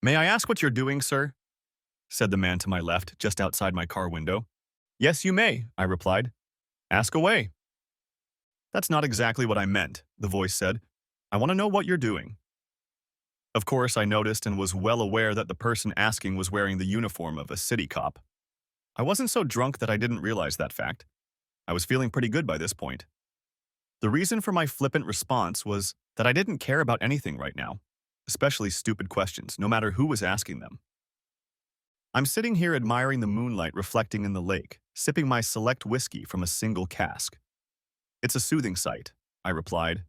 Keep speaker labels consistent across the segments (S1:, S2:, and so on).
S1: "May I ask what you're doing, sir?" said the man to my left, just outside my car window. "Yes, you may," I replied. "Ask away." "That's not exactly what I meant," the voice said. "I want to know what you're doing." Of course, I noticed and was well aware that the person asking was wearing the uniform of a city cop. I wasn't so drunk that I didn't realize that fact. I was feeling pretty good by this point. The reason for my flippant response was that I didn't care about anything right now, especially stupid questions, no matter who was asking them. I'm sitting here admiring the moonlight reflecting in the lake, sipping my select whiskey from a single cask. "It's a soothing sight," I replied.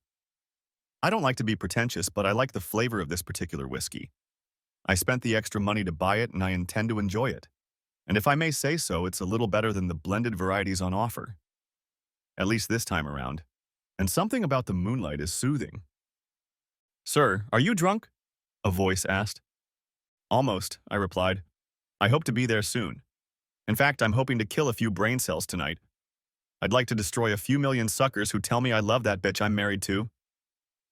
S1: "I don't like to be pretentious, but I like the flavor of this particular whiskey. I spent the extra money to buy it and I intend to enjoy it. And if I may say so, it's a little better than the blended varieties on offer. At least this time around. And something about the moonlight is soothing." "Sir, are you drunk?" a voice asked. "Almost," I replied. "I hope to be there soon. In fact, I'm hoping to kill a few brain cells tonight. I'd like to destroy a few million suckers who tell me I love that bitch I'm married to.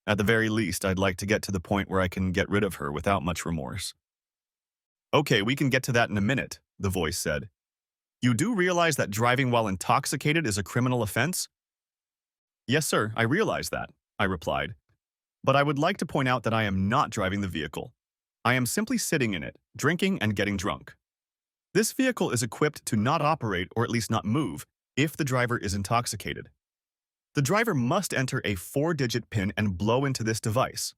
S1: At the very least, I'd like to get to the point where I can get rid of her without much remorse." "Okay, we can get to that in a minute," the voice said. "You do realize that driving while intoxicated is a criminal offense?" "Yes, sir, I realize that," I replied. "But I would like to point out that I am not driving the vehicle. I am simply sitting in it, drinking and getting drunk. This vehicle is equipped to not operate or at least not move if the driver is intoxicated. The driver must enter a 4-digit PIN and blow into this device."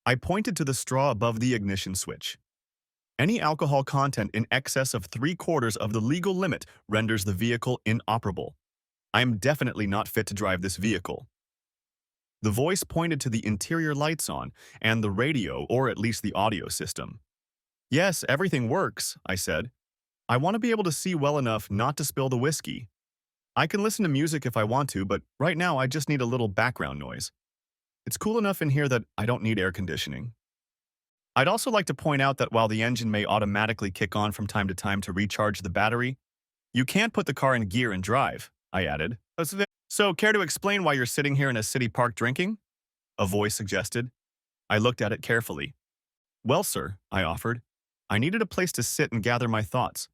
S1: I pointed to the straw above the ignition switch. "Any alcohol content in excess of 3/4 of the legal limit renders the vehicle inoperable. I am definitely not fit to drive this vehicle." The voice pointed to the interior lights on and the radio, or at least the audio system. "Yes, everything works," I said. "I want to be able to see well enough not to spill the whiskey. I can listen to music if I want to, but right now I just need a little background noise. It's cool enough in here that I don't need air conditioning. I'd also like to point out that while the engine may automatically kick on from time to time to recharge the battery, you can't put the car in gear and drive," I added. "So, care to explain why you're sitting here in a city park drinking?" a voice suggested. I looked at it carefully. "Well, sir," I offered, "I needed a place to sit and gather my thoughts.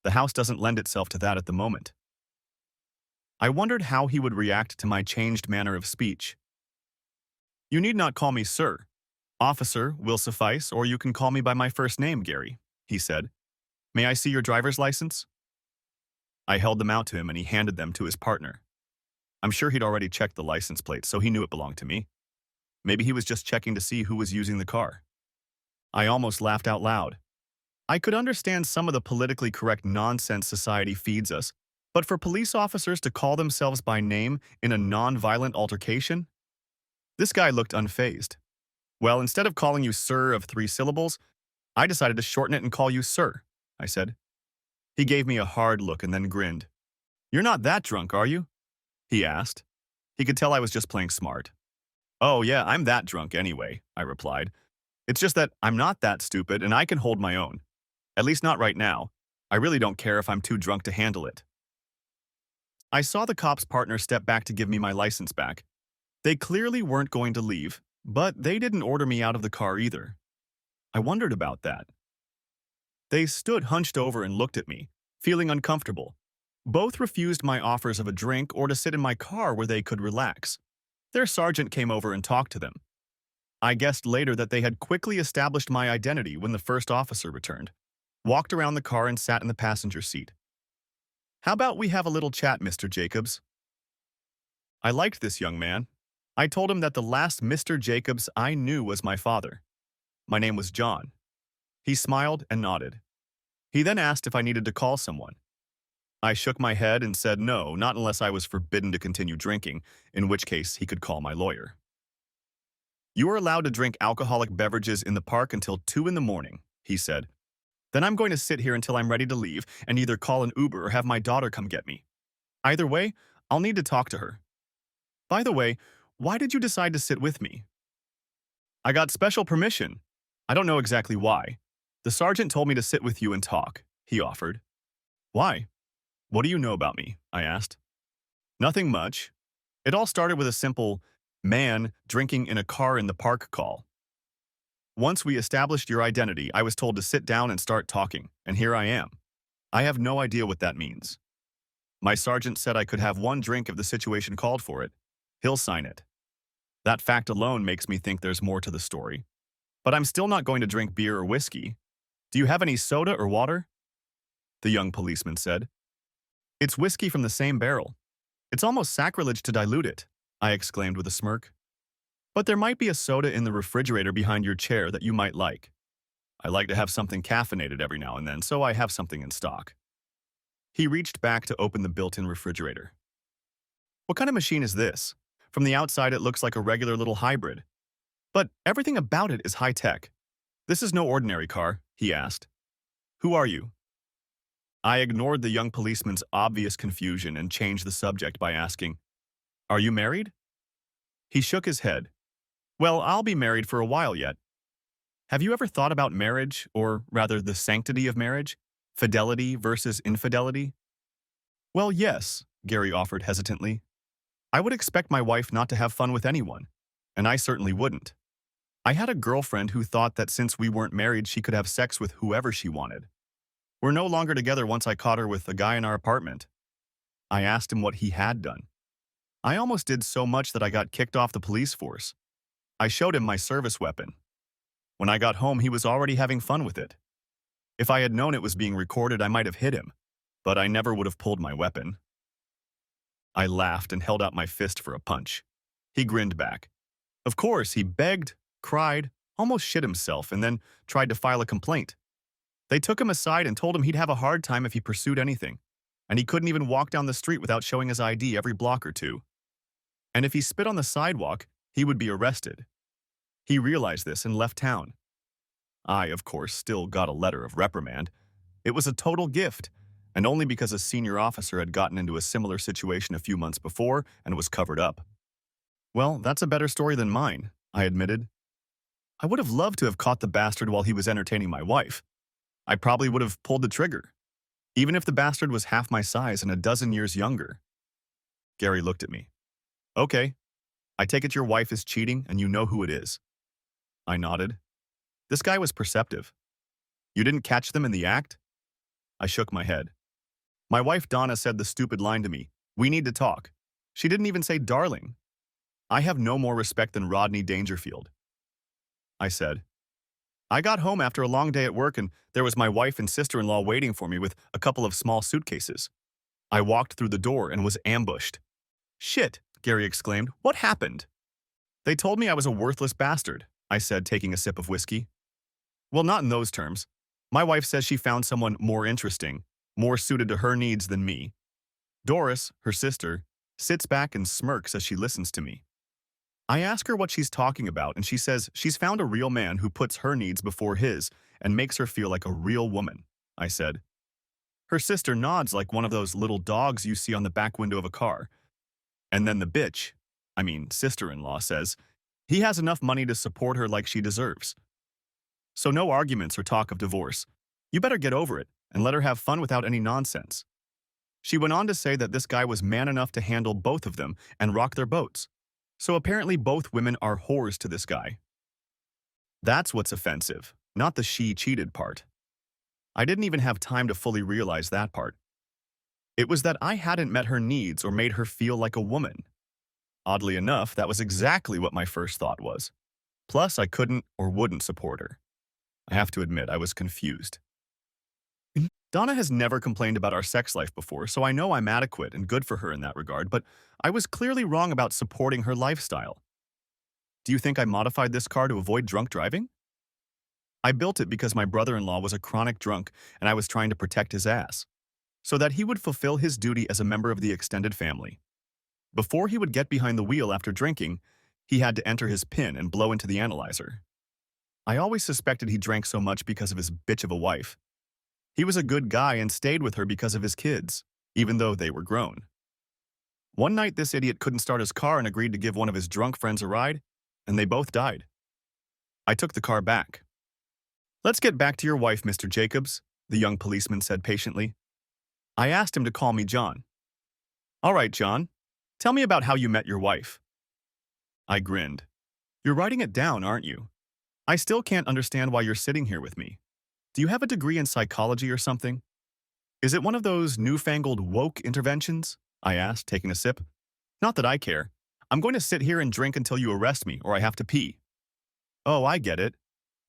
S1: The house doesn't lend itself to that at the moment." I wondered how he would react to my changed manner of speech. "You need not call me sir. Officer will suffice, or you can call me by my first name, Gary," he said. "May I see your driver's license?" I held them out to him and he handed them to his partner. I'm sure he'd already checked the license plate, so he knew it belonged to me. Maybe he was just checking to see who was using the car. I almost laughed out loud. I could understand some of the politically correct nonsense society feeds us, but for police officers to call themselves by name in a non-violent altercation? This guy looked unfazed. "Well, instead of calling you sir of 3 syllables, I decided to shorten it and call you sir," I said. He gave me a hard look and then grinned. "You're not that drunk, are you?" he asked. He could tell I was just playing smart. "Oh yeah, I'm that drunk anyway," I replied. "It's just that I'm not that stupid and I can hold my own. At least not right now. I really don't care if I'm too drunk to handle it." I saw the cop's partner step back to give me my license back. They clearly weren't going to leave, but they didn't order me out of the car either. I wondered about that. They stood hunched over and looked at me, feeling uncomfortable. Both refused my offers of a drink or to sit in my car where they could relax. Their sergeant came over and talked to them. I guessed later that they had quickly established my identity when the first officer returned, walked around the car and sat in the passenger seat. "How about we have a little chat, Mr. Jacobs?" I liked this young man. I told him that the last Mr. Jacobs I knew was my father. My name was John. He smiled and nodded. He then asked if I needed to call someone. I shook my head and said no, not unless I was forbidden to continue drinking, in which case he could call my lawyer. "You are allowed to drink alcoholic beverages in the park until 2 in the morning, he said. "Then I'm going to sit here until I'm ready to leave and either call an Uber or have my daughter come get me. Either way, I'll need to talk to her. By the way, why did you decide to sit with me?" "I got special permission. I don't know exactly why. The sergeant told me to sit with you and talk," he offered. "Why? What do you know about me?" I asked. "Nothing much. It all started with a simple man drinking in a car in the park call." Once we established your identity, I was told to sit down and start talking, and here I am. I have no idea what that means. My sergeant said I could have one drink if the situation called for it. He'll sign it. That fact alone makes me think there's more to the story. But I'm still not going to drink beer or whiskey. Do you have any soda or water? The young policeman said. It's whiskey from the same barrel. It's almost sacrilege to dilute it, I exclaimed with a smirk. But there might be a soda in the refrigerator behind your chair that you might like. I like to have something caffeinated every now and then, so I have something in stock. He reached back to open the built-in refrigerator. What kind of machine is this? From the outside, it looks like a regular little hybrid. But everything about it is high-tech. This is no ordinary car, he asked. Who are you? I ignored the young policeman's obvious confusion and changed the subject by asking, Are you married? He shook his head. Well, I'll be married for a while yet. Have you ever thought about marriage, or rather the sanctity of marriage? Fidelity versus infidelity? Well, yes, Gary offered hesitantly. I would expect my wife not to have fun with anyone, and I certainly wouldn't. I had a girlfriend who thought that since we weren't married, she could have sex with whoever she wanted. We're no longer together once I caught her with a guy in our apartment. I asked him what he had done. I almost did so much that I got kicked off the police force. I showed him my service weapon. When I got home, he was already having fun with it. If I had known it was being recorded, I might have hit him, but I never would have pulled my weapon. I laughed and held out my fist for a punch. He grinned back. Of course, he begged, cried, almost shit himself, and then tried to file a complaint. They took him aside and told him he'd have a hard time if he pursued anything, and he couldn't even walk down the street without showing his ID every block or two. And if he spit on the sidewalk, he would be arrested. He realized this and left town. I, of course, still got a letter of reprimand. It was a total gift, and only because a senior officer had gotten into a similar situation a few months before and was covered up. Well, that's a better story than mine, I admitted. I would have loved to have caught the bastard while he was entertaining my wife. I probably would have pulled the trigger, even if the bastard was half my size and a dozen years younger. Gary looked at me. Okay, I take it your wife is cheating and you know who it is. I nodded. This guy was perceptive. You didn't catch them in the act? I shook my head. My wife Donna said the stupid line to me, we need to talk. She didn't even say darling. I have no more respect than Rodney Dangerfield. I said. I got home after a long day at work and there was my wife and sister-in-law waiting for me with a couple of small suitcases. I walked through the door and was ambushed. Shit, Gary exclaimed. What happened? They told me I was a worthless bastard, I said, taking a sip of whiskey. Well, not in those terms. My wife says she found someone more interesting, more suited to her needs than me. Doris, her sister, sits back and smirks as she listens to me. I ask her what she's talking about, and she says she's found a real man who puts her needs before his and makes her feel like a real woman, I said. Her sister nods like one of those little dogs you see on the back window of a car. And then the bitch, sister-in-law, says he has enough money to support her like she deserves. So no arguments or talk of divorce. You better get over it and let her have fun without any nonsense. She went on to say that this guy was man enough to handle both of them and rock their boats. So apparently both women are whores to this guy. That's what's offensive, not the she cheated part. I didn't even have time to fully realize that part. It was that I hadn't met her needs or made her feel like a woman. Oddly enough, that was exactly what my first thought was. Plus, I couldn't or wouldn't support her. I have to admit, I was confused. Donna has never complained about our sex life before, so I know I'm adequate and good for her in that regard, but I was clearly wrong about supporting her lifestyle. Do you think I modified this car to avoid drunk driving? I built it because my brother-in-law was a chronic drunk and I was trying to protect his ass, so that he would fulfill his duty as a member of the extended family. Before he would get behind the wheel after drinking, he had to enter his PIN and blow into the analyzer. I always suspected he drank so much because of his bitch of a wife. He was a good guy and stayed with her because of his kids, even though they were grown. One night, this idiot couldn't start his car and agreed to give one of his drunk friends a ride, and they both died. I took the car back. Let's get back to your wife, Mr. Jacobs, the young policeman said patiently. I asked him to call me John. All right, John, tell me about how you met your wife. I grinned. You're writing it down, aren't you? I still can't understand why you're sitting here with me. Do you have a degree in psychology or something? Is it one of those newfangled woke interventions? I asked, taking a sip. Not that I care. I'm going to sit here and drink until you arrest me or I have to pee. Oh, I get it.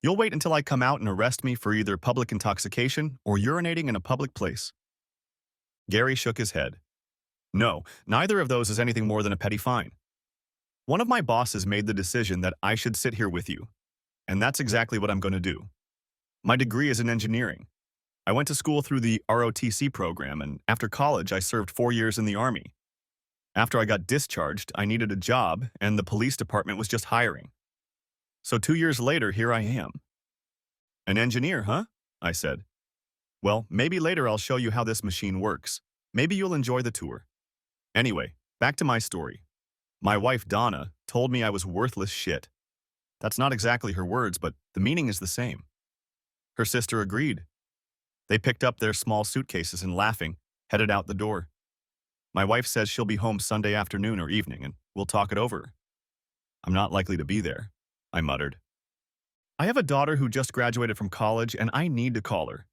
S1: You'll wait until I come out and arrest me for either public intoxication or urinating in a public place. Gary shook his head. No, neither of those is anything more than a petty fine. One of my bosses made the decision that I should sit here with you, and that's exactly what I'm going to do. My degree is in engineering. I went to school through the ROTC program, and after college, I served 4 years in the Army. After I got discharged, I needed a job, and the police department was just hiring. So 2 years later, here I am. An engineer, huh? I said. Well, maybe later I'll show you how this machine works. Maybe you'll enjoy the tour. Anyway, back to my story. My wife, Donna, told me I was worthless shit. That's not exactly her words, but the meaning is the same. Her sister agreed. They picked up their small suitcases and, laughing, headed out the door. My wife says she'll be home Sunday afternoon or evening, and we'll talk it over. I'm not likely to be there, I muttered. I have a daughter who just graduated from college, and I need to call her.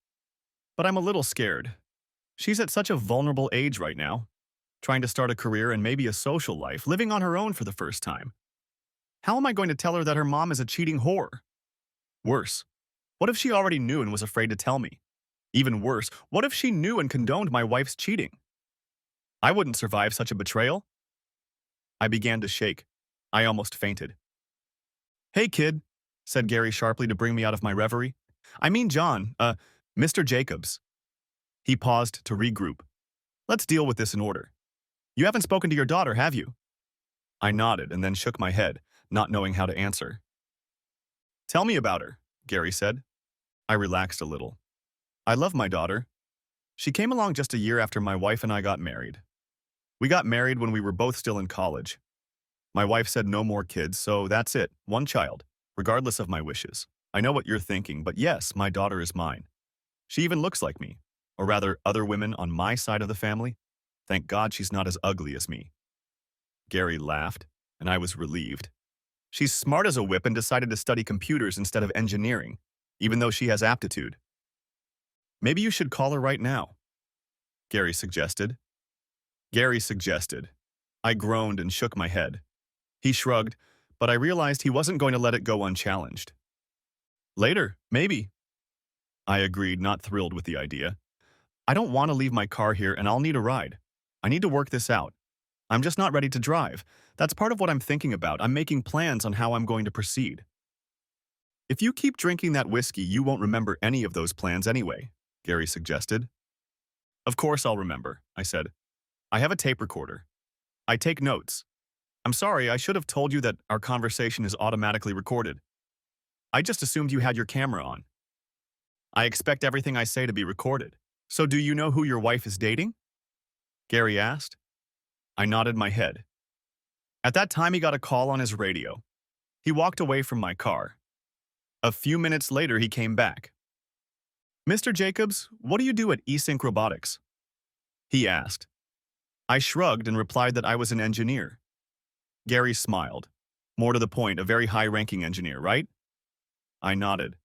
S1: But I'm a little scared. She's at such a vulnerable age right now, trying to start a career and maybe a social life, living on her own for the first time. How am I going to tell her that her mom is a cheating whore? Worse, what if she already knew and was afraid to tell me? Even worse, what if she knew and condoned my wife's cheating? I wouldn't survive such a betrayal. I began to shake. I almost fainted. Hey, kid, said Gary sharply to bring me out of my reverie. I mean John, Mr. Jacobs. He paused to regroup. Let's deal with this in order. You haven't spoken to your daughter, have you? I nodded and then shook my head, not knowing how to answer. Tell me about her, Gary said. I relaxed a little. I love my daughter. She came along just a year after my wife and I got married. We got married when we were both still in college. My wife said no more kids, so that's it, one child, regardless of my wishes. I know what you're thinking, but yes, my daughter is mine. She even looks like me, or rather other women on my side of the family. Thank God she's not as ugly as me. Gary laughed, and I was relieved. She's smart as a whip and decided to study computers instead of engineering, even though she has aptitude. Maybe you should call her right now, Gary suggested. I groaned and shook my head. He shrugged, but I realized he wasn't going to let it go unchallenged. Later, maybe. I agreed, not thrilled with the idea. I don't want to leave my car here and I'll need a ride. I need to work this out. I'm just not ready to drive. That's part of what I'm thinking about. I'm making plans on how I'm going to proceed. If you keep drinking that whiskey, you won't remember any of those plans anyway, Gary suggested. Of course I'll remember, I said. I have a tape recorder. I take notes. I'm sorry, I should have told you that our conversation is automatically recorded. I just assumed you had your camera on. I expect everything I say to be recorded. So do you know who your wife is dating? Gary asked. I nodded my head. At that time, he got a call on his radio. He walked away from my car. A few minutes later, he came back. Mr. Jacobs, what do you do at eSync Robotics? He asked. I shrugged and replied that I was an engineer. Gary smiled. More to the point, a very high-ranking engineer, right? I nodded.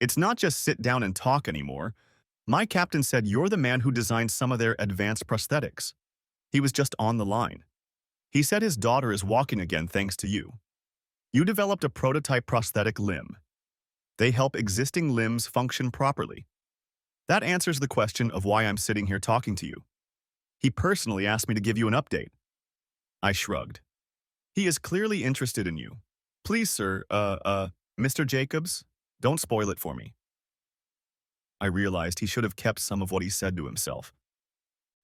S1: It's not just sit down and talk anymore. My captain said you're the man who designed some of their advanced prosthetics. He was just on the line. He said his daughter is walking again thanks to you. You developed a prototype prosthetic limb. They help existing limbs function properly. That answers the question of why I'm sitting here talking to you. He personally asked me to give you an update. I shrugged. He is clearly interested in you. Please, sir, Mr. Jacobs, don't spoil it for me. I realized he should have kept some of what he said to himself.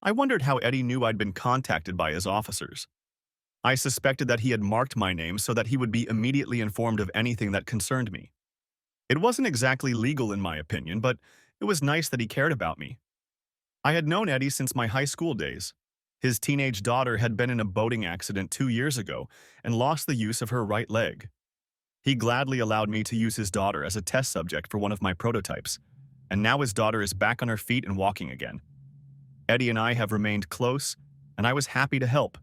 S1: I wondered how Eddie knew I'd been contacted by his officers. I suspected that he had marked my name so that he would be immediately informed of anything that concerned me. It wasn't exactly legal in my opinion, but it was nice that he cared about me. I had known Eddie since my high school days. His teenage daughter had been in a boating accident 2 years ago and lost the use of her right leg. He gladly allowed me to use his daughter as a test subject for one of my prototypes, and now his daughter is back on her feet and walking again. Eddie and I have remained close, and I was happy to help.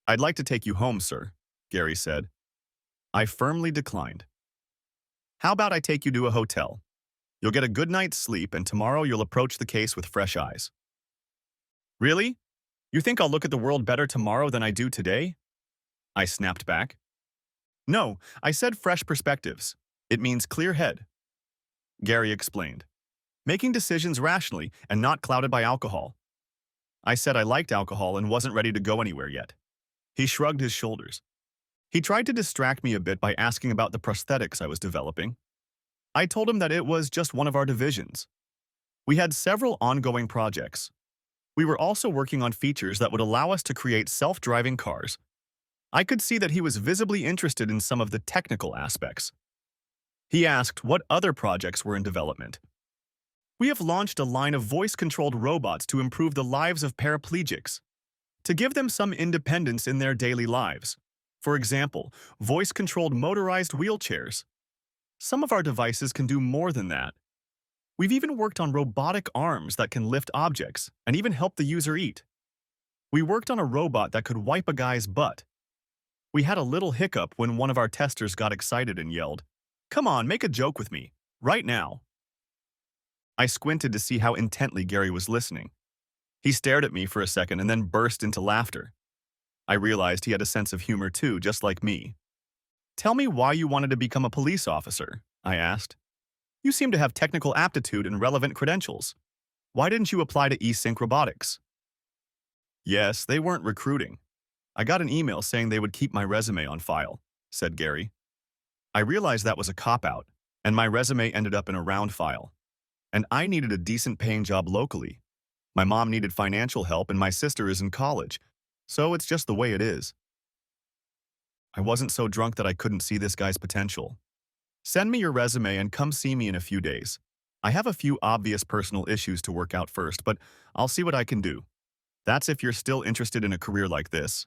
S1: I'd like to take you home, sir, Gary said. I firmly declined. How about I take you to a hotel? You'll get a good night's sleep, and tomorrow you'll approach the case with fresh eyes. Really? You think I'll look at the world better tomorrow than I do today? I snapped back. No, I said fresh perspectives. It means clear head, Gary explained. Making decisions rationally and not clouded by alcohol. I said I liked alcohol and wasn't ready to go anywhere yet. He shrugged his shoulders. He tried to distract me a bit by asking about the prosthetics I was developing. I told him that it was just one of our divisions. We had several ongoing projects. We were also working on features that would allow us to create self-driving cars. I could see that he was visibly interested in some of the technical aspects. He asked what other projects were in development. We have launched a line of voice-controlled robots to improve the lives of paraplegics, to give them some independence in their daily lives. For example, voice-controlled motorized wheelchairs. Some of our devices can do more than that. We've even worked on robotic arms that can lift objects and even help the user eat. We worked on a robot that could wipe a guy's butt. We had a little hiccup when one of our testers got excited and yelled, "Come on, make a joke with me, right now." I squinted to see how intently Gary was listening. He stared at me for a second and then burst into laughter. I realized he had a sense of humor too, just like me. "Tell me why you wanted to become a police officer," I asked. "You seem to have technical aptitude and relevant credentials. Why didn't you apply to eSync Robotics?" "Yes, they weren't recruiting. I got an email saying they would keep my resume on file," said Gary. I realized that was a cop-out, and my resume ended up in a round file. And I needed a decent-paying job locally. My mom needed financial help, and my sister is in college, so it's just the way it is. I wasn't so drunk that I couldn't see this guy's potential. "Send me your resume and come see me in a few days. I have a few obvious personal issues to work out first, but I'll see what I can do. That's if you're still interested in a career like this."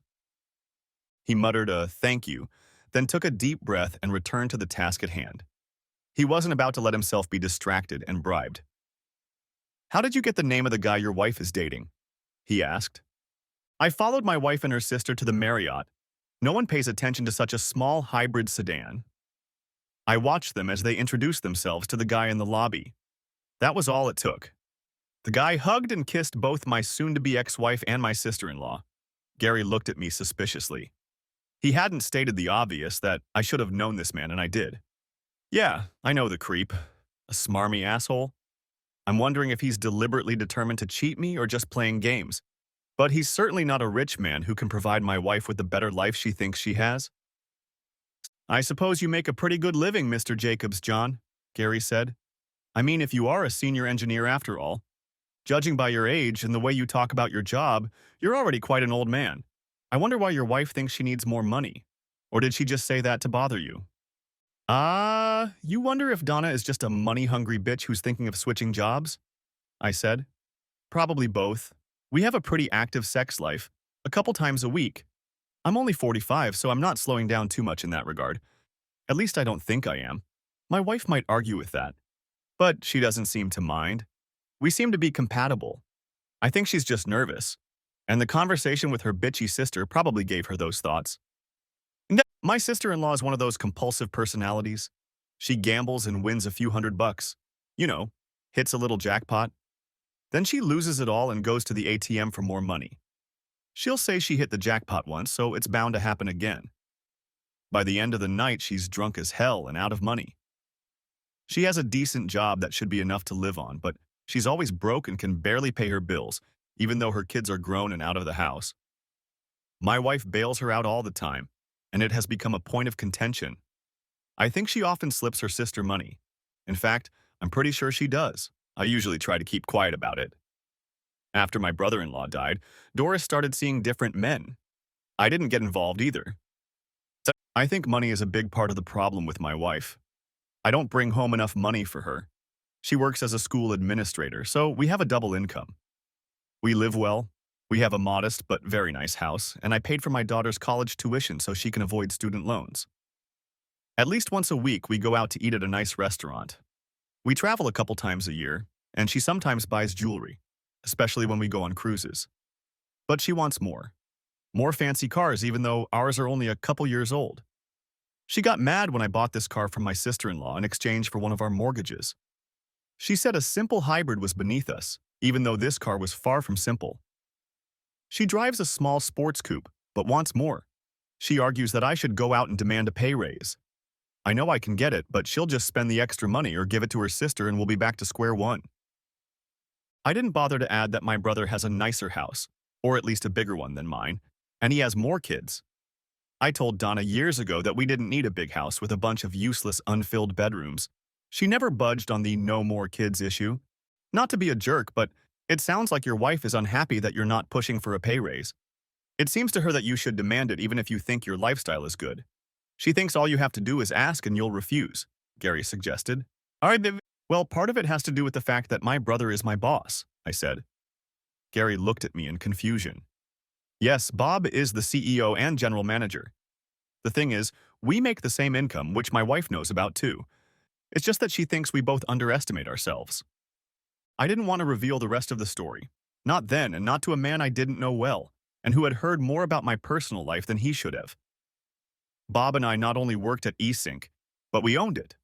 S1: He muttered a "thank you," then took a deep breath and returned to the task at hand. He wasn't about to let himself be distracted and bribed. "How did you get the name of the guy your wife is dating?" he asked. "I followed my wife and her sister to the Marriott. No one pays attention to such a small hybrid sedan. I watched them as they introduced themselves to the guy in the lobby. That was all it took. The guy hugged and kissed both my soon-to-be ex-wife and my sister-in-law." Gary looked at me suspiciously. He hadn't stated the obvious that I should have known this man, and I did. "Yeah, I know the creep. A smarmy asshole. I'm wondering if he's deliberately determined to cheat me or just playing games. But he's certainly not a rich man who can provide my wife with the better life she thinks she has." "I suppose you make a pretty good living, Mr. Jacobs, John," Gary said. "I mean, if you are a senior engineer after all. Judging by your age and the way you talk about your job, you're already quite an old man. I wonder why your wife thinks she needs more money. Or did she just say that to bother you?" You wonder if Donna is just a money-hungry bitch who's thinking of switching jobs?" I said. "Probably both. We have a pretty active sex life, a couple times a week. I'm only 45, so I'm not slowing down too much in that regard. At least I don't think I am. My wife might argue with that. But she doesn't seem to mind. We seem to be compatible. I think she's just nervous. And the conversation with her bitchy sister probably gave her those thoughts. My sister-in-law is one of those compulsive personalities. She gambles and wins a few $100. You know, hits a little jackpot. Then she loses it all and goes to the ATM for more money. She'll say she hit the jackpot once, so it's bound to happen again. By the end of the night, she's drunk as hell and out of money. She has a decent job that should be enough to live on, but she's always broke and can barely pay her bills, even though her kids are grown and out of the house. My wife bails her out all the time, and it has become a point of contention. I think she often slips her sister money. In fact, I'm pretty sure she does. I usually try to keep quiet about it. After my brother-in-law died, Doris started seeing different men. I didn't get involved either. I think money is a big part of the problem with my wife. I don't bring home enough money for her. She works as a school administrator, so we have a double income. We live well. We have a modest but very nice house, and I paid for my daughter's college tuition so she can avoid student loans. At least once a week, we go out to eat at a nice restaurant. We travel a couple times a year, and she sometimes buys jewelry, especially when we go on cruises. But she wants more. More fancy cars, even though ours are only a couple years old. She got mad when I bought this car from my sister-in-law in exchange for one of our mortgages. She said a simple hybrid was beneath us, even though this car was far from simple. She drives a small sports coupe, but wants more. She argues that I should go out and demand a pay raise. I know I can get it, but she'll just spend the extra money or give it to her sister and we'll be back to square one. I didn't bother to add that my brother has a nicer house, or at least a bigger one than mine, and he has more kids. I told Donna years ago that we didn't need a big house with a bunch of useless, unfilled bedrooms. She never budged on the no more kids issue. Not to be a jerk, but it sounds like your wife is unhappy that you're not pushing for a pay raise. It seems to her that you should demand it even if you think your lifestyle is good. She thinks all you have to do is ask and you'll refuse, Gary suggested. All right, then. Well, part of it has to do with the fact that my brother is my boss, I said. Gary looked at me in confusion. Yes, Bob is the CEO and general manager. The thing is, we make the same income, which my wife knows about too. It's just that she thinks we both underestimate ourselves. I didn't want to reveal the rest of the story. Not then, and not to a man I didn't know well, and who had heard more about my personal life than he should have. Bob and I not only worked at eSync, but we owned it.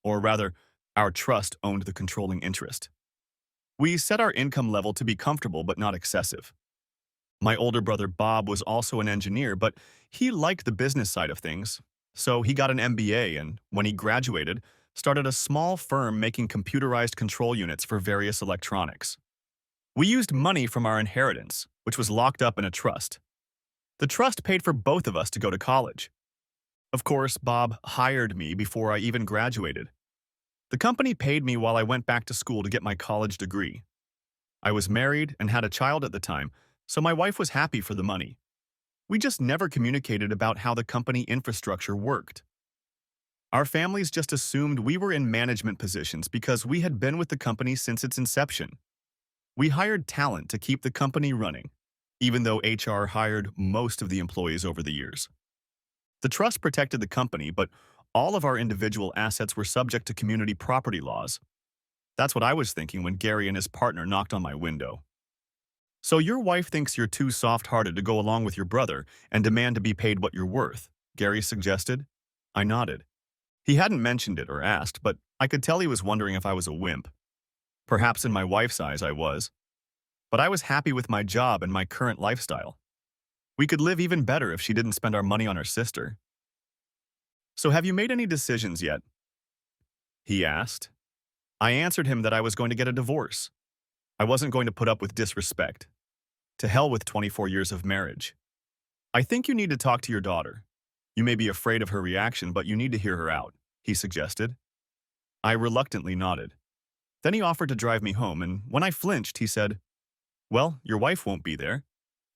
S1: Or rather, our trust owned the controlling interest. We set our income level to be comfortable but not excessive. My older brother Bob was also an engineer, but he liked the business side of things, so he got an MBA and, when he graduated, started a small firm making computerized control units for various electronics. We used money from our inheritance, which was locked up in a trust. The trust paid for both of us to go to college. Of course, Bob hired me before I even graduated. The company paid me while I went back to school to get my college degree. I was married and had a child at the time, so my wife was happy for the money. We just never communicated about how the company infrastructure worked. Our families just assumed we were in management positions because we had been with the company since its inception. We hired talent to keep the company running, even though HR hired most of the employees over the years. The trust protected the company, but all of our individual assets were subject to community property laws. That's what I was thinking when Gary and his partner knocked on my window. So your wife thinks you're too soft-hearted to go along with your brother and demand to be paid what you're worth, Gary suggested. I nodded. He hadn't mentioned it or asked, but I could tell he was wondering if I was a wimp. Perhaps in my wife's eyes I was. But I was happy with my job and my current lifestyle. We could live even better if she didn't spend our money on her sister. So have you made any decisions yet? He asked. I answered him that I was going to get a divorce. I wasn't going to put up with disrespect. To hell with 24 years of marriage. I think you need to talk to your daughter. You may be afraid of her reaction, but you need to hear her out, he suggested. I reluctantly nodded. Then he offered to drive me home, and when I flinched, he said, Well, your wife won't be there,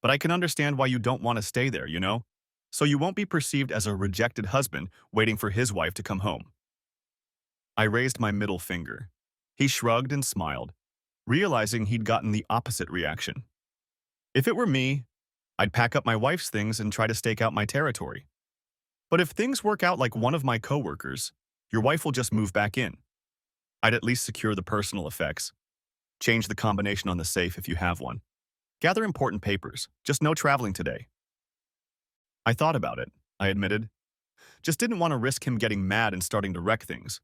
S1: but I can understand why you don't want to stay there, you know? So you won't be perceived as a rejected husband waiting for his wife to come home. I raised my middle finger. He shrugged and smiled, realizing he'd gotten the opposite reaction. If it were me, I'd pack up my wife's things and try to stake out my territory. But if things work out like one of my coworkers, your wife will just move back in. I'd at least secure the personal effects. Change the combination on the safe if you have one. Gather important papers, just no traveling today. I thought about it, I admitted. Just didn't want to risk him getting mad and starting to wreck things.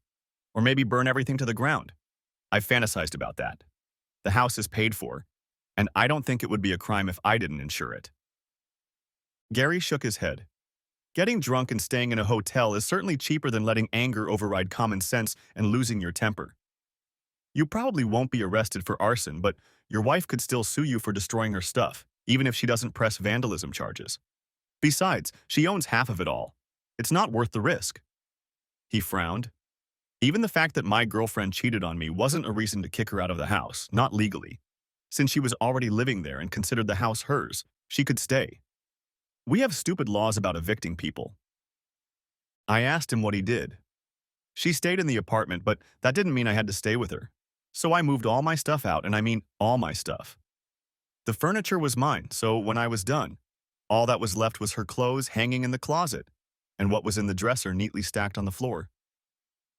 S1: Or maybe burn everything to the ground. I've fantasized about that. The house is paid for, and I don't think it would be a crime if I didn't insure it. Gary shook his head. Getting drunk and staying in a hotel is certainly cheaper than letting anger override common sense and losing your temper. You probably won't be arrested for arson, but your wife could still sue you for destroying her stuff, even if she doesn't press vandalism charges. Besides, she owns half of it all. It's not worth the risk. He frowned. Even the fact that my girlfriend cheated on me wasn't a reason to kick her out of the house, not legally. Since she was already living there and considered the house hers, she could stay. We have stupid laws about evicting people. I asked him what he did. She stayed in the apartment, but that didn't mean I had to stay with her. So I moved all my stuff out, and I mean all my stuff. The furniture was mine, so when I was done, all that was left was her clothes hanging in the closet, and what was in the dresser neatly stacked on the floor.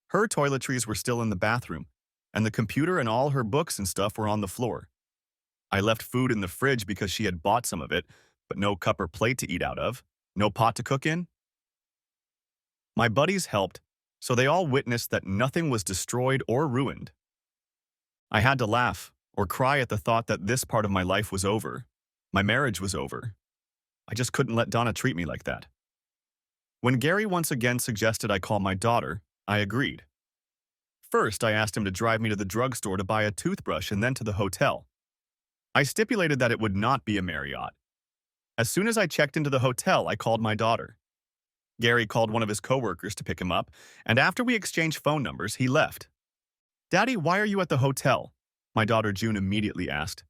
S1: Her toiletries were still in the bathroom, and the computer and all her books and stuff were on the floor. I left food in the fridge because she had bought some of it, but no cup or plate to eat out of, no pot to cook in. My buddies helped, so they all witnessed that nothing was destroyed or ruined. I had to laugh or cry at the thought that this part of my life was over. My marriage was over. I just couldn't let Donna treat me like that. When Gary once again suggested I call my daughter, I agreed. First, I asked him to drive me to the drugstore to buy a toothbrush and then to the hotel. I stipulated that it would not be a Marriott. As soon as I checked into the hotel, I called my daughter. Gary called one of his coworkers to pick him up, and after we exchanged phone numbers, he left. "Daddy, why are you at the hotel?" My daughter June immediately asked.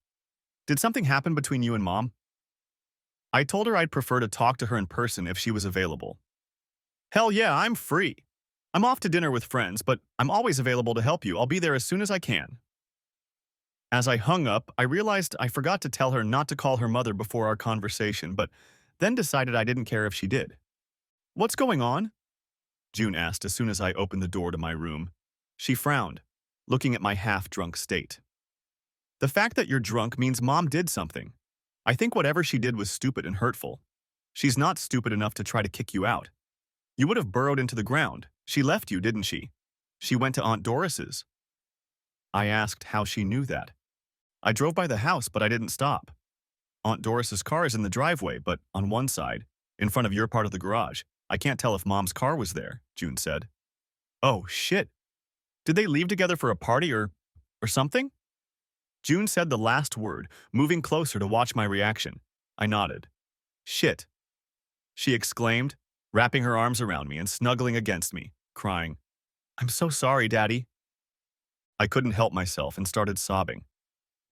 S1: "Did something happen between you and Mom?" I told her I'd prefer to talk to her in person if she was available. "Hell yeah, I'm free. I'm off to dinner with friends, but I'm always available to help you. I'll be there as soon as I can." As I hung up, I realized I forgot to tell her not to call her mother before our conversation, but then decided I didn't care if she did. "What's going on?" June asked as soon as I opened the door to my room. She frowned, looking at my half-drunk state. "The fact that you're drunk means Mom did something. I think whatever she did was stupid and hurtful. She's not stupid enough to try to kick you out. You would have burrowed into the ground. She left you, didn't she? She went to Aunt Doris's." I asked how she knew that. "I drove by the house, but I didn't stop. Aunt Doris's car is in the driveway, but on one side, in front of your part of the garage. I can't tell if Mom's car was there," June said. "Oh, shit. Did they leave together for a party or something?" June said the last word, moving closer to watch my reaction. I nodded. "Shit," she exclaimed, wrapping her arms around me and snuggling against me, crying, "I'm so sorry, Daddy." I couldn't help myself and started sobbing.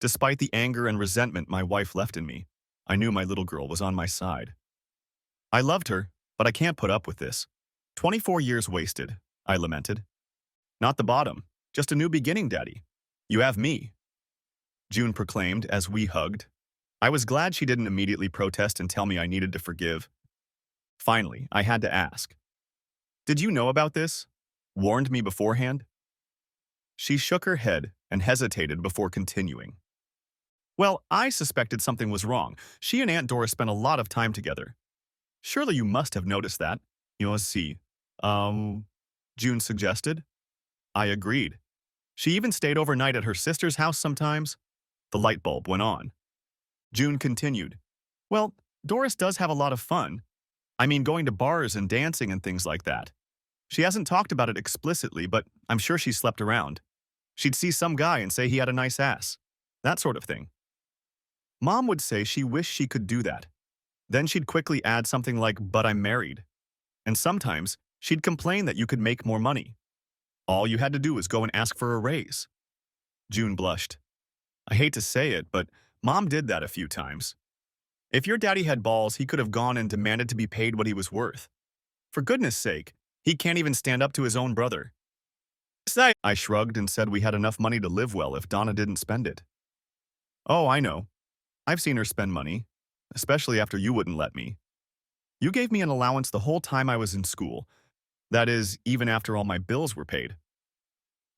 S1: Despite the anger and resentment my wife left in me, I knew my little girl was on my side. I loved her, but I can't put up with this. 24 years wasted, I lamented. "Not the bottom, just a new beginning, Daddy. You have me," June proclaimed as we hugged. I was glad she didn't immediately protest and tell me I needed to forgive. Finally, I had to ask, "Did you know about this? Warned me beforehand?" She shook her head and hesitated before continuing. "Well, I suspected something was wrong. She and Aunt Doris spent a lot of time together. Surely you must have noticed that." See. June suggested. I agreed. She even stayed overnight at her sister's house sometimes. The light bulb went on. June continued. "Well, Doris does have a lot of fun. I mean, going to bars and dancing and things like that. She hasn't talked about it explicitly, but I'm sure she slept around. She'd see some guy and say he had a nice ass. That sort of thing. Mom would say she wished she could do that. Then she'd quickly add something like, 'But I'm married.' And sometimes she'd complain that you could make more money. All you had to do was go and ask for a raise." June blushed. "I hate to say it, but Mom did that a few times. If your daddy had balls, he could have gone and demanded to be paid what he was worth. For goodness sake, he can't even stand up to his own brother." I shrugged and said we had enough money to live well if Donna didn't spend it. "Oh, I know. I've seen her spend money, especially after you wouldn't let me. You gave me an allowance the whole time I was in school. That is, even after all my bills were paid.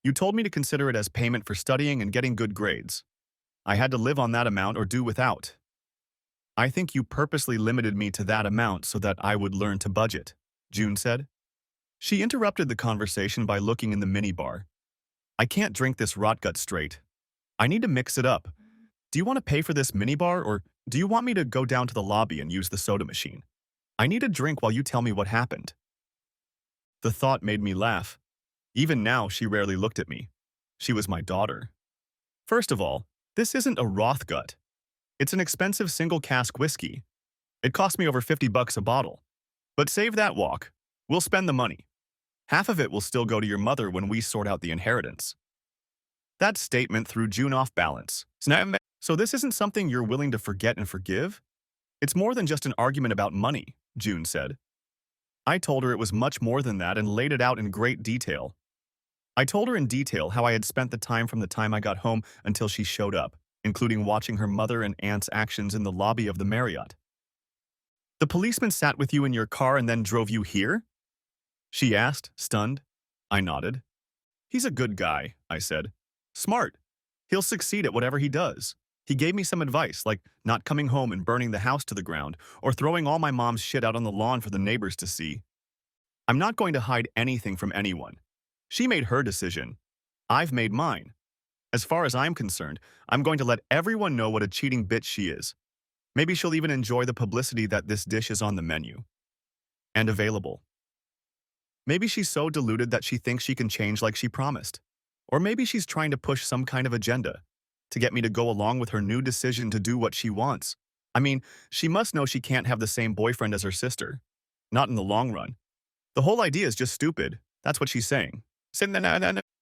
S1: You told me to consider it as payment for studying and getting good grades. I had to live on that amount or do without. I think you purposely limited me to that amount so that I would learn to budget," June said. She interrupted the conversation by looking in the minibar. "I can't drink this rotgut straight. I need to mix it up. Do you want to pay for this minibar, or do you want me to go down to the lobby and use the soda machine? I need a drink while you tell me what happened." The thought made me laugh. Even now, she rarely looked at me. She was my daughter. First of all, this isn't a Rothgut. It's an expensive single-cask whiskey. It cost me over $50 a bottle. But save that walk. We'll spend the money. Half of it will still go to your mother when we sort out the inheritance." That statement threw June off balance. "So this isn't something you're willing to forget and forgive? It's more than just an argument about money," June said. I told her it was much more than that and laid it out in great detail. I told her in detail how I had spent the time from the time I got home until she showed up, including watching her mother and aunt's actions in the lobby of the Marriott. "The policeman sat with you in your car and then drove you here?" she asked, stunned. I nodded. "He's a good guy," I said. "Smart. He'll succeed at whatever he does. He gave me some advice, like not coming home and burning the house to the ground, or throwing all my mom's shit out on the lawn for the neighbors to see." I'm not going to hide anything from anyone. She made her decision. I've made mine. As far as I'm concerned, I'm going to let everyone know what a cheating bitch she is. Maybe she'll even enjoy the publicity that this dish is on the menu and available. Maybe she's so deluded that she thinks she can change like she promised. Or maybe she's trying to push some kind of agenda to get me to go along with her new decision to do what she wants. I mean, she must know she can't have the same boyfriend as her sister. Not in the long run. The whole idea is just stupid. That's what she's saying.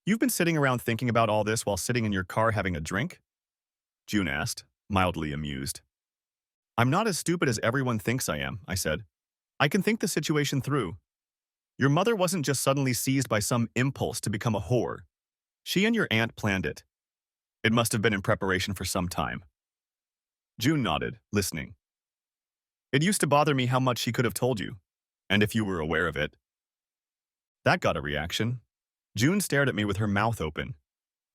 S1: You've been sitting around thinking about all this while sitting in your car having a drink? June asked, mildly amused. I'm not as stupid as everyone thinks I am, I said. I can think the situation through. Your mother wasn't just suddenly seized by some impulse to become a whore. She and your aunt planned it. It must have been in preparation for some time. June nodded, listening. It used to bother me how much she could have told you, and if you were aware of it. That got a reaction. June stared at me with her mouth open.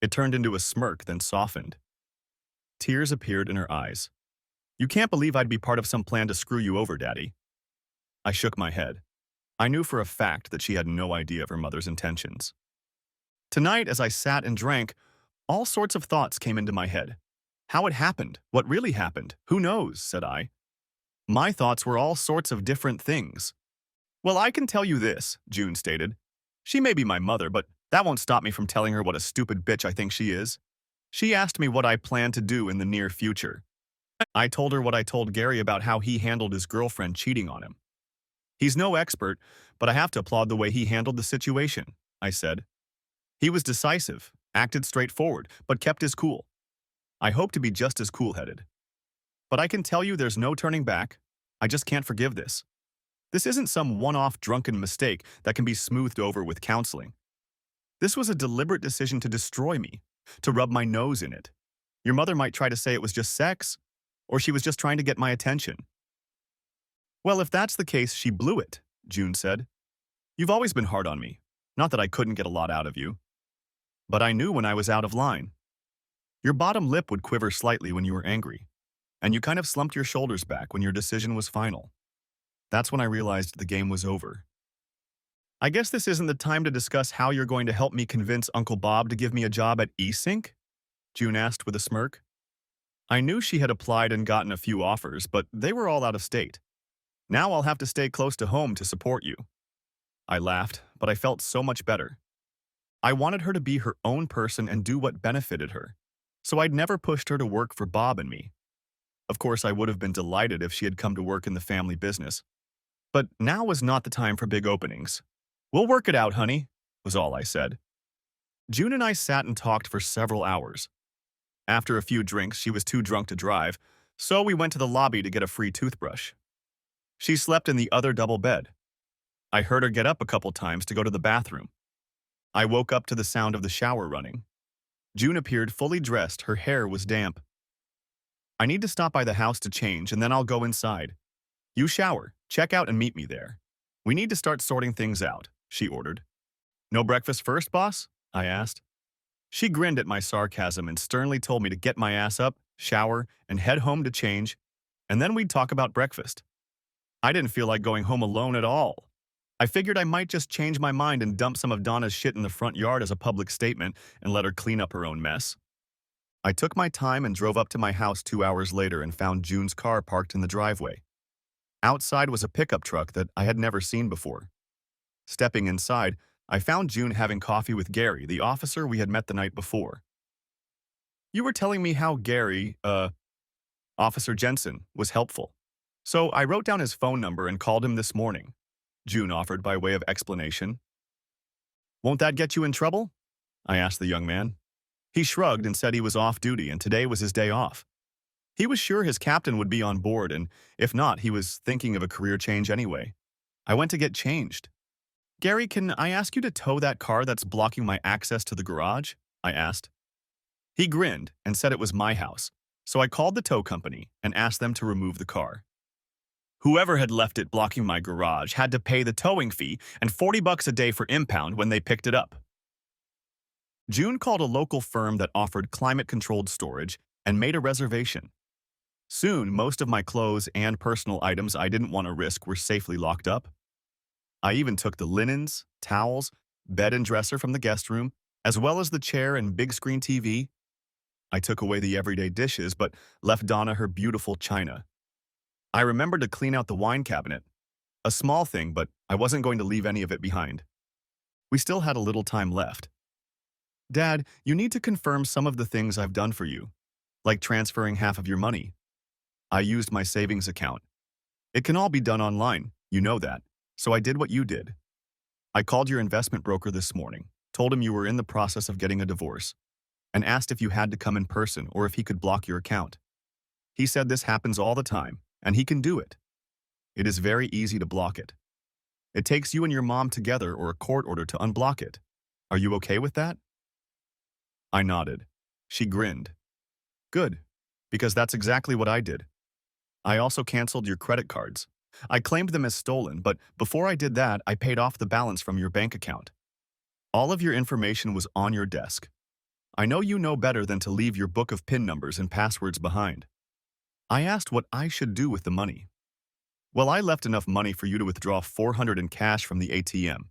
S1: It turned into a smirk, then softened. Tears appeared in her eyes. You can't believe I'd be part of some plan to screw you over, Daddy. I shook my head. I knew for a fact that she had no idea of her mother's intentions. Tonight, as I sat and drank, all sorts of thoughts came into my head. How it happened, what really happened, who knows, said I. My thoughts were all sorts of different things. Well, I can tell you this, June stated. She may be my mother, but that won't stop me from telling her what a stupid bitch I think she is. She asked me what I plan to do in the near future. I told her what I told Gary about how he handled his girlfriend cheating on him. He's no expert, but I have to applaud the way he handled the situation, I said. He was decisive, acted straightforward, but kept his cool. I hope to be just as cool-headed. But I can tell you there's no turning back. I just can't forgive this. This isn't some one-off drunken mistake that can be smoothed over with counseling. This was a deliberate decision to destroy me, to rub my nose in it. Your mother might try to say it was just sex, or she was just trying to get my attention. Well, if that's the case, she blew it, June said. You've always been hard on me. Not that I couldn't get a lot out of you. But I knew when I was out of line. Your bottom lip would quiver slightly when you were angry, and you kind of slumped your shoulders back when your decision was final. That's when I realized the game was over. I guess this isn't the time to discuss how you're going to help me convince Uncle Bob to give me a job at eSync? June asked with a smirk. I knew she had applied and gotten a few offers, but they were all out of state. Now I'll have to stay close to home to support you. I laughed, but I felt so much better. I wanted her to be her own person and do what benefited her, so I'd never pushed her to work for Bob and me. Of course, I would have been delighted if she had come to work in the family business. But now was not the time for big openings. We'll work it out, honey, was all I said. June and I sat and talked for several hours. After a few drinks, she was too drunk to drive, so we went to the lobby to get a free toothbrush. She slept in the other double bed. I heard her get up a couple times to go to the bathroom. I woke up to the sound of the shower running. June appeared fully dressed, her hair was damp. I need to stop by the house to change, and then I'll go inside. You shower, check out, and meet me there. We need to start sorting things out, she ordered. No breakfast first, boss? I asked. She grinned at my sarcasm and sternly told me to get my ass up, shower, and head home to change, and then we'd talk about breakfast. I didn't feel like going home alone at all. I figured I might just change my mind and dump some of Donna's shit in the front yard as a public statement and let her clean up her own mess. I took my time and drove up to my house 2 hours later and found June's car parked in the driveway. Outside was a pickup truck that I had never seen before. Stepping inside, I found June having coffee with Gary, the officer we had met the night before. You were telling me how Gary, Officer Jensen, was helpful. So I wrote down his phone number and called him this morning, June offered by way of explanation. Won't that get you in trouble? I asked the young man. He shrugged and said he was off duty and today was his day off. He was sure his captain would be on board, and if not, he was thinking of a career change anyway. I went to get changed. Gary, can I ask you to tow that car that's blocking my access to the garage? I asked. He grinned and said it was my house, so I called the tow company and asked them to remove the car. Whoever had left it blocking my garage had to pay the towing fee and $40 a day for impound when they picked it up. June called a local firm that offered climate-controlled storage and made a reservation. Soon, most of my clothes and personal items I didn't want to risk were safely locked up. I even took the linens, towels, bed and dresser from the guest room, as well as the chair and big screen TV. I took away the everyday dishes, but left Donna her beautiful china. I remembered to clean out the wine cabinet. A small thing, but I wasn't going to leave any of it behind. We still had a little time left. Dad, you need to confirm some of the things I've done for you, like transferring half of your money. I used my savings account. It can all be done online, you know that, so I did what you did. I called your investment broker this morning, told him you were in the process of getting a divorce, and asked if you had to come in person or if he could block your account. He said this happens all the time, and he can do it. It is very easy to block it. It takes you and your mom together or a court order to unblock it. Are you okay with that? I nodded. She grinned. Good, because that's exactly what I did. I also canceled your credit cards. I claimed them as stolen, but before I did that, I paid off the balance from your bank account. All of your information was on your desk. I know you know better than to leave your book of PIN numbers and passwords behind. I asked what I should do with the money. Well, I left enough money for you to withdraw 400 in cash from the ATM.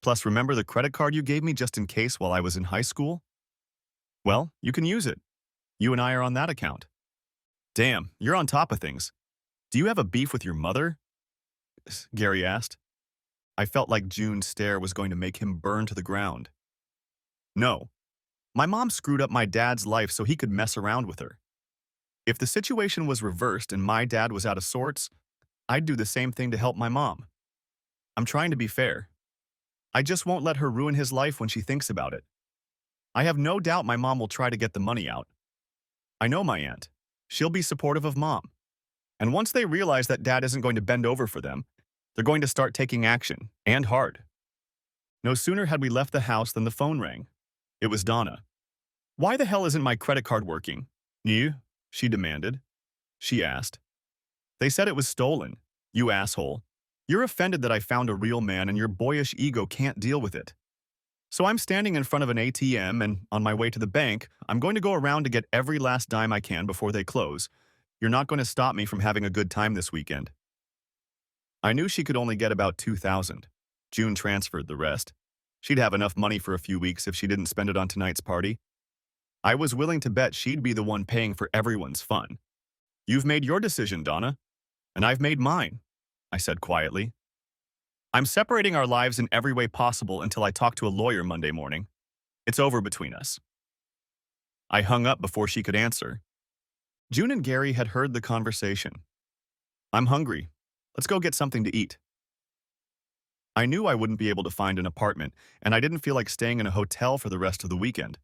S1: Plus, remember the credit card you gave me just in case while I was in high school? Well, you can use it. You and I are on that account. Damn, you're on top of things. Do you have a beef with your mother? Gary asked. I felt like June's stare was going to make him burn to the ground. No. My mom screwed up my dad's life so he could mess around with her. If the situation was reversed and my dad was out of sorts, I'd do the same thing to help my mom. I'm trying to be fair. I just won't let her ruin his life when she thinks about it. I have no doubt my mom will try to get the money out. I know my aunt. She'll be supportive of mom. And once they realize that dad isn't going to bend over for them, they're going to start taking action, and hard. No sooner had we left the house than the phone rang. It was Donna. Why the hell isn't my credit card working? You? She demanded. She asked. They said it was stolen. You asshole. You're offended that I found a real man and your boyish ego can't deal with it. So I'm standing in front of an ATM and on my way to the bank, I'm going to go around to get every last dime I can before they close. You're not going to stop me from having a good time this weekend. I knew she could only get about 2,000. June transferred the rest. She'd have enough money for a few weeks if she didn't spend it on tonight's party. I was willing to bet she'd be the one paying for everyone's fun. You've made your decision, Donna, and I've made mine, I said quietly. I'm separating our lives in every way possible until I talk to a lawyer Monday morning. It's over between us. I hung up before she could answer. June and Gary had heard the conversation. I'm hungry. Let's go get something to eat. I knew I wouldn't be able to find an apartment, and I didn't feel like staying in a hotel for the rest of the weekend.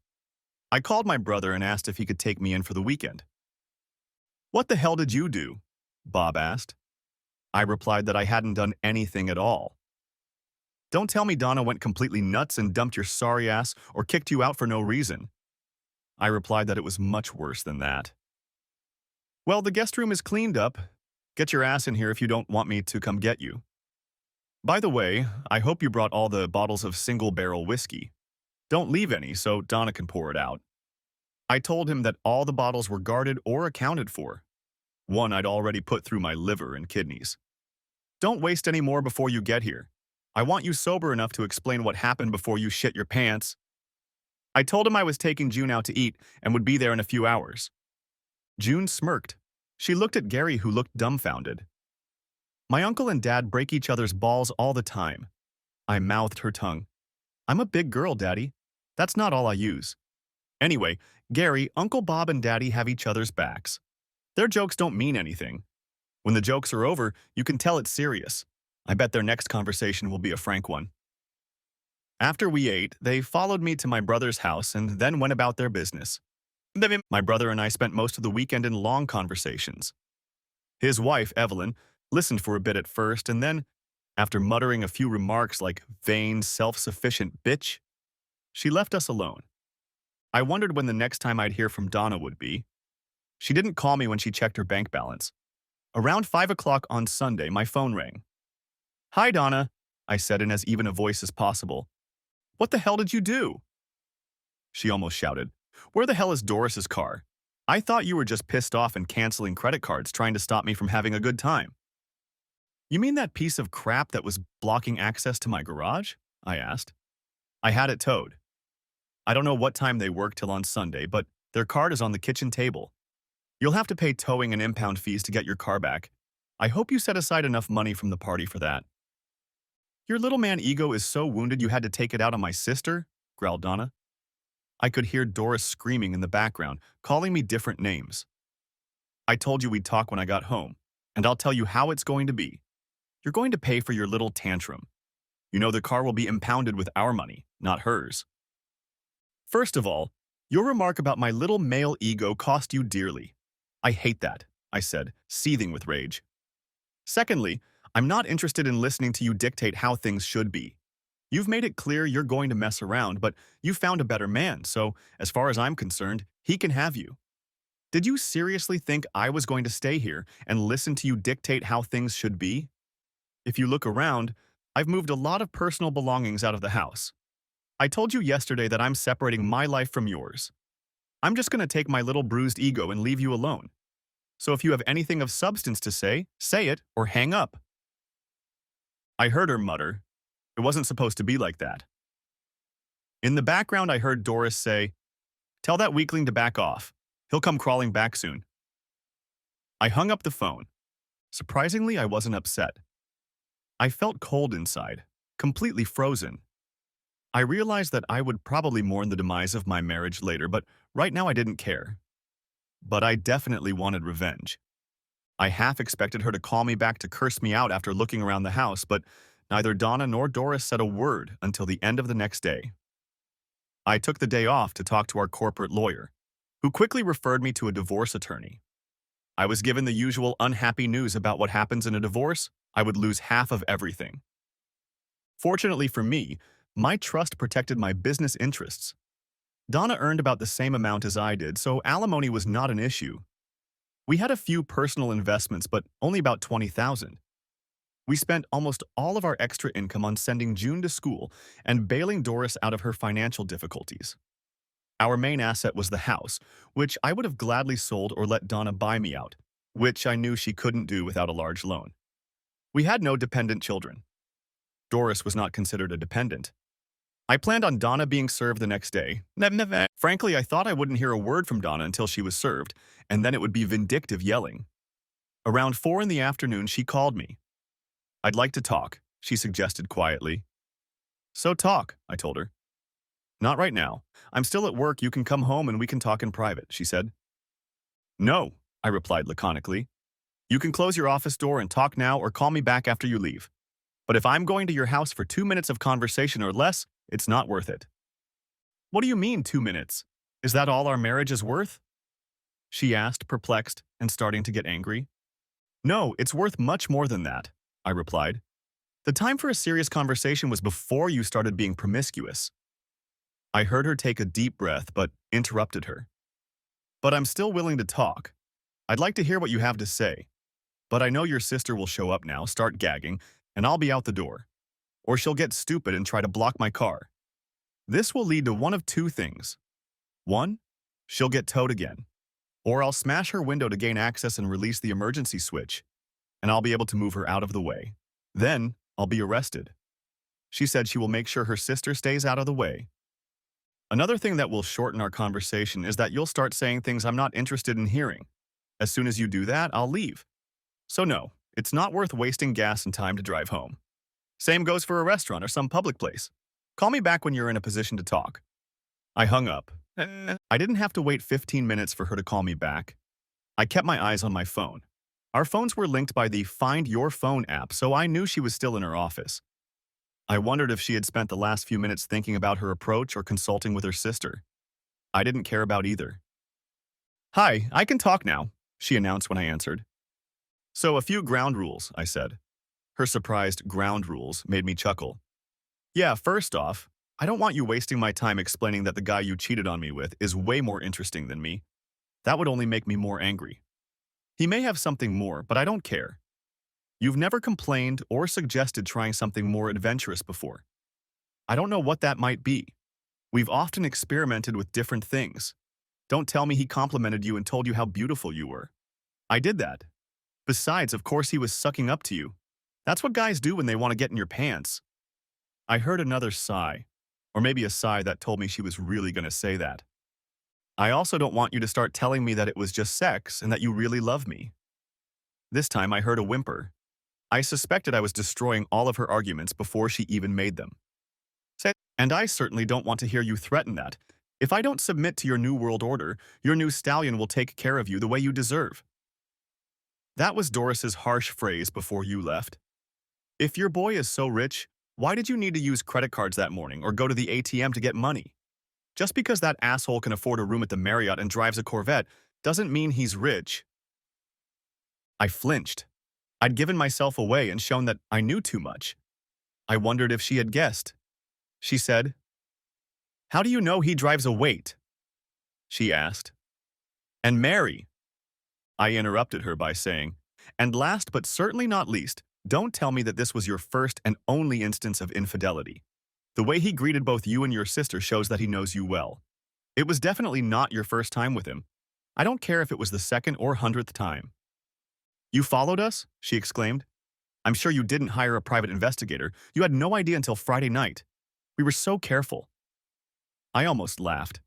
S1: I called my brother and asked if he could take me in for the weekend. What the hell did you do? Bob asked. I replied that I hadn't done anything at all. Don't tell me Donna went completely nuts and dumped your sorry ass or kicked you out for no reason. I replied that it was much worse than that. Well, the guest room is cleaned up. Get your ass in here if you don't want me to come get you. By the way, I hope you brought all the bottles of single-barrel whiskey. Don't leave any so Donna can pour it out. I told him that all the bottles were guarded or accounted for. One I'd already put through my liver and kidneys. Don't waste any more before you get here. I want you sober enough to explain what happened before you shit your pants. I told him I was taking June out to eat and would be there in a few hours. June smirked. She looked at Gary, who looked dumbfounded. My uncle and dad break each other's balls all the time. I mouthed her tongue. I'm a big girl, Daddy. That's not all I use. Anyway, Gary, Uncle Bob and Daddy have each other's backs. Their jokes don't mean anything. When the jokes are over, you can tell it's serious. I bet their next conversation will be a frank one. After we ate, they followed me to my brother's house and then went about their business. My brother and I spent most of the weekend in long conversations. His wife, Evelyn, listened for a bit at first and then, after muttering a few remarks like vain, self-sufficient bitch, she left us alone. I wondered when the next time I'd hear from Donna would be. She didn't call me when she checked her bank balance. Around 5 o'clock on Sunday, my phone rang. Hi, Donna, I said in as even a voice as possible. What the hell did you do? She almost shouted. Where the hell is Doris's car? I thought you were just pissed off and canceling credit cards trying to stop me from having a good time. You mean that piece of crap that was blocking access to my garage? I asked. I had it towed. I don't know what time they work till on Sunday, but their card is on the kitchen table. You'll have to pay towing and impound fees to get your car back. I hope you set aside enough money from the party for that. Your little man ego is so wounded you had to take it out on my sister? Growled Donna. I could hear Doris screaming in the background, calling me different names. I told you we'd talk when I got home, and I'll tell you how it's going to be. You're going to pay for your little tantrum. You know the car will be impounded with our money, not hers. First of all, your remark about my little male ego cost you dearly. I hate that, I said, seething with rage. Secondly, I'm not interested in listening to you dictate how things should be. You've made it clear you're going to mess around, but you found a better man, so as far as I'm concerned, he can have you. Did you seriously think I was going to stay here and listen to you dictate how things should be? If you look around, I've moved a lot of personal belongings out of the house. I told you yesterday that I'm separating my life from yours. I'm just going to take my little bruised ego and leave you alone. So if you have anything of substance to say it or hang up. I heard her mutter, "It wasn't supposed to be like that." In the background, I heard Doris say, "Tell that weakling to back off. He'll come crawling back soon." I hung up the phone. Surprisingly, I wasn't upset. I felt cold inside, completely frozen. I realized that I would probably mourn the demise of my marriage later, but right now I didn't care. But I definitely wanted revenge. I half expected her to call me back to curse me out after looking around the house, but neither Donna nor Doris said a word until the end of the next day. I took the day off to talk to our corporate lawyer, who quickly referred me to a divorce attorney. I was given the usual unhappy news about what happens in a divorce. I would lose half of everything. Fortunately for me, my trust protected my business interests. Donna earned about the same amount as I did, so alimony was not an issue. We had a few personal investments, but only about $20,000. We spent almost all of our extra income on sending June to school and bailing Doris out of her financial difficulties. Our main asset was the house, which I would have gladly sold or let Donna buy me out, which I knew she couldn't do without a large loan. We had no dependent children. Doris was not considered a dependent. I planned on Donna being served the next day. Frankly, I thought I wouldn't hear a word from Donna until she was served, and then it would be vindictive yelling. Around 4 in the afternoon, she called me. "I'd like to talk," she suggested quietly. "So talk," I told her. "Not right now. I'm still at work. You can come home and we can talk in private," she said. "No," I replied laconically. "You can close your office door and talk now or call me back after you leave. But if I'm going to your house for 2 minutes of conversation or less, it's not worth it." "What do you mean 2 minutes? Is that all our marriage is worth?" she asked, perplexed and starting to get angry. "No, it's worth much more than that," I replied. "The time for a serious conversation was before you started being promiscuous." I heard her take a deep breath but interrupted her. "But I'm still willing to talk. I'd like to hear what you have to say. But I know your sister will show up now, start gagging, and I'll be out the door. Or she'll get stupid and try to block my car. This will lead to one of two things. One, she'll get towed again. Or I'll smash her window to gain access and release the emergency switch, and I'll be able to move her out of the way. Then, I'll be arrested." She said she will make sure her sister stays out of the way. "Another thing that will shorten our conversation is that you'll start saying things I'm not interested in hearing. As soon as you do that, I'll leave. So no, it's not worth wasting gas and time to drive home. Same goes for a restaurant or some public place. Call me back when you're in a position to talk." I hung up. I didn't have to wait 15 minutes for her to call me back. I kept my eyes on my phone. Our phones were linked by the Find Your Phone app, so I knew she was still in her office. I wondered if she had spent the last few minutes thinking about her approach or consulting with her sister. I didn't care about either. "Hi, I can talk now," she announced when I answered. "So a few ground rules," I said. Her surprised ground rules made me chuckle. "Yeah, first off, I don't want you wasting my time explaining that the guy you cheated on me with is way more interesting than me. That would only make me more angry. He may have something more, but I don't care. You've never complained or suggested trying something more adventurous before. I don't know what that might be. We've often experimented with different things. Don't tell me he complimented you and told you how beautiful you were. I did that. Besides, of course he was sucking up to you. That's what guys do when they want to get in your pants. I heard another sigh, or maybe a sigh that told me she was really going to say that. I also don't want you to start telling me that it was just sex and that you really love me. This time I heard a whimper. I suspected I was destroying all of her arguments before she even made them. And I certainly don't want to hear you threaten that. If I don't submit to your new world order, your new stallion will take care of you the way you deserve. That was Doris's harsh phrase before you left. If your boy is so rich, why did you need to use credit cards that morning or go to the ATM to get money? Just because that asshole can afford a room at the Marriott and drives a Corvette doesn't mean he's rich. I flinched. I'd given myself away and shown that I knew too much. I wondered if she had guessed. She said, "How do you know he drives a Wait?" she asked. "And Mary," I interrupted her by saying, "and last but certainly not least, don't tell me that this was your first and only instance of infidelity. The way he greeted both you and your sister shows that he knows you well. It was definitely not your first time with him. I don't care if it was the second or 100th time." "You followed us?" she exclaimed. "I'm sure you didn't hire a private investigator. You had no idea until Friday night. We were so careful." I almost laughed.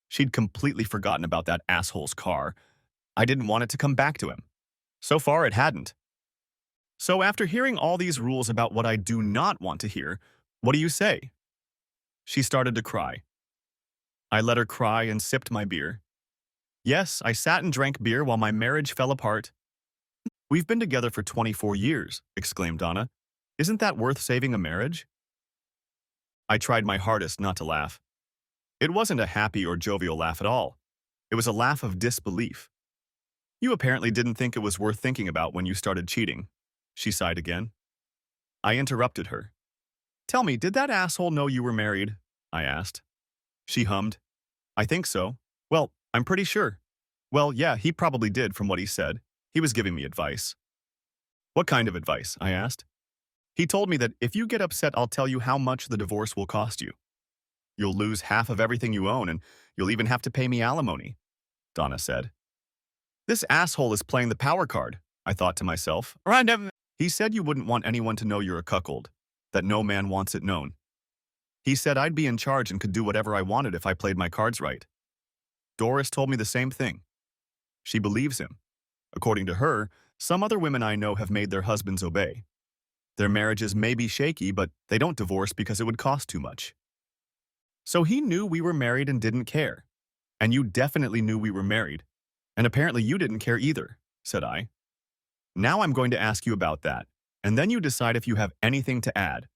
S1: She'd completely forgotten about that asshole's car. I didn't want it to come back to him. So far, it hadn't. "So after hearing all these rules about what I do not want to hear, what do you say?" She started to cry. I let her cry and sipped my beer. "Yes, I sat and drank beer while my marriage fell apart." "We've been together for 24 years, exclaimed Donna. "Isn't that worth saving a marriage?" I tried my hardest not to laugh. It wasn't a happy or jovial laugh at all. It was a laugh of disbelief. "You apparently didn't think it was worth thinking about when you started cheating," she sighed again. I interrupted her. "Tell me, did that asshole know you were married?" I asked. She hummed. "I think so. Well, I'm pretty sure." "Well, yeah, he probably did from what he said. He was giving me advice." "What kind of advice?" I asked. "He told me that if you get upset, I'll tell you how much the divorce will cost you. You'll lose half of everything you own, and you'll even have to pay me alimony," Donna said. "This asshole is playing the power card," I thought to myself. "He said you wouldn't want anyone to know you're a cuckold, that no man wants it known. He said I'd be in charge and could do whatever I wanted if I played my cards right. Doris told me the same thing. She believes him. According to her, some other women I know have made their husbands obey. Their marriages may be shaky, but they don't divorce because it would cost too much. So he knew we were married and didn't care. And you definitely knew we were married. And apparently you didn't care either," said I. "Now I'm going to ask you about that, and then you decide if you have anything to add.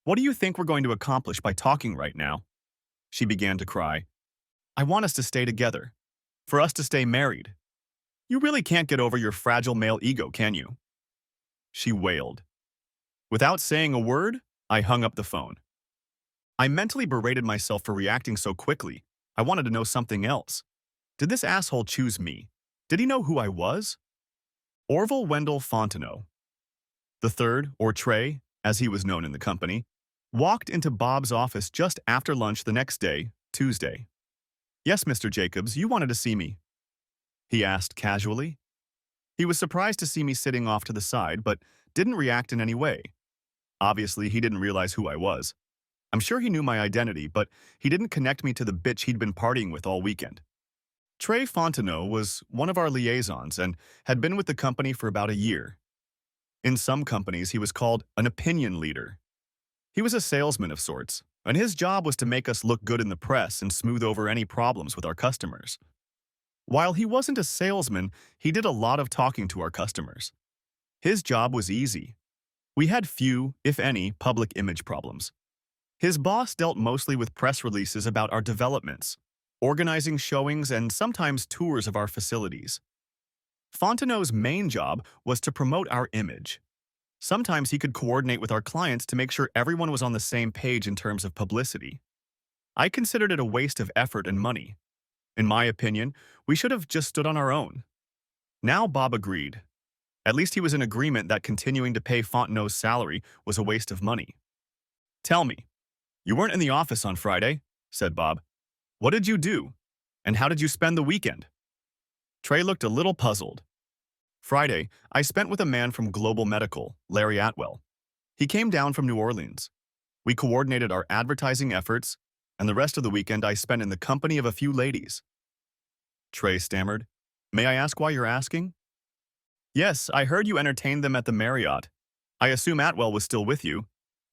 S1: What do you think we're going to accomplish by talking right now?" She began to cry. "I want us to stay together. For us to stay married. You really can't get over your fragile male ego, can you?" She wailed. Without saying a word, I hung up the phone. I mentally berated myself for reacting so quickly. I wanted to know something else. Did this asshole choose me? Did he know who I was? Orville Wendell Fontenot, the third, or Trey, as he was known in the company, walked into Bob's office just after lunch the next day, Tuesday. "Yes, Mr. Jacobs, you wanted to see me?" he asked casually. He was surprised to see me sitting off to the side, but didn't react in any way. Obviously, he didn't realize who I was. I'm sure he knew my identity, but he didn't connect me to the bitch he'd been partying with all weekend. Trey Fontenot was one of our liaisons and had been with the company for about a year. In some companies, he was called an opinion leader. He was a salesman of sorts, and his job was to make us look good in the press and smooth over any problems with our customers. While he wasn't a salesman, he did a lot of talking to our customers. His job was easy. We had few, if any, public image problems. His boss dealt mostly with press releases about our developments, organizing showings and sometimes tours of our facilities. Fontenot's main job was to promote our image. Sometimes he could coordinate with our clients to make sure everyone was on the same page in terms of publicity. I considered it a waste of effort and money. In my opinion, we should have just stood on our own. Now Bob agreed. At least he was in agreement that continuing to pay Fontenot's salary was a waste of money. "Tell me, you weren't in the office on Friday," said Bob. "What did you do? And how did you spend the weekend?" Trey looked a little puzzled. Friday, I spent with a man from Global Medical, Larry Atwell. He came down from New Orleans. We coordinated our advertising efforts, and the rest of the weekend I spent in the company of a few ladies. Trey stammered. May I ask why you're asking? Yes, I heard you entertained them at the Marriott. I assume Atwell was still with you.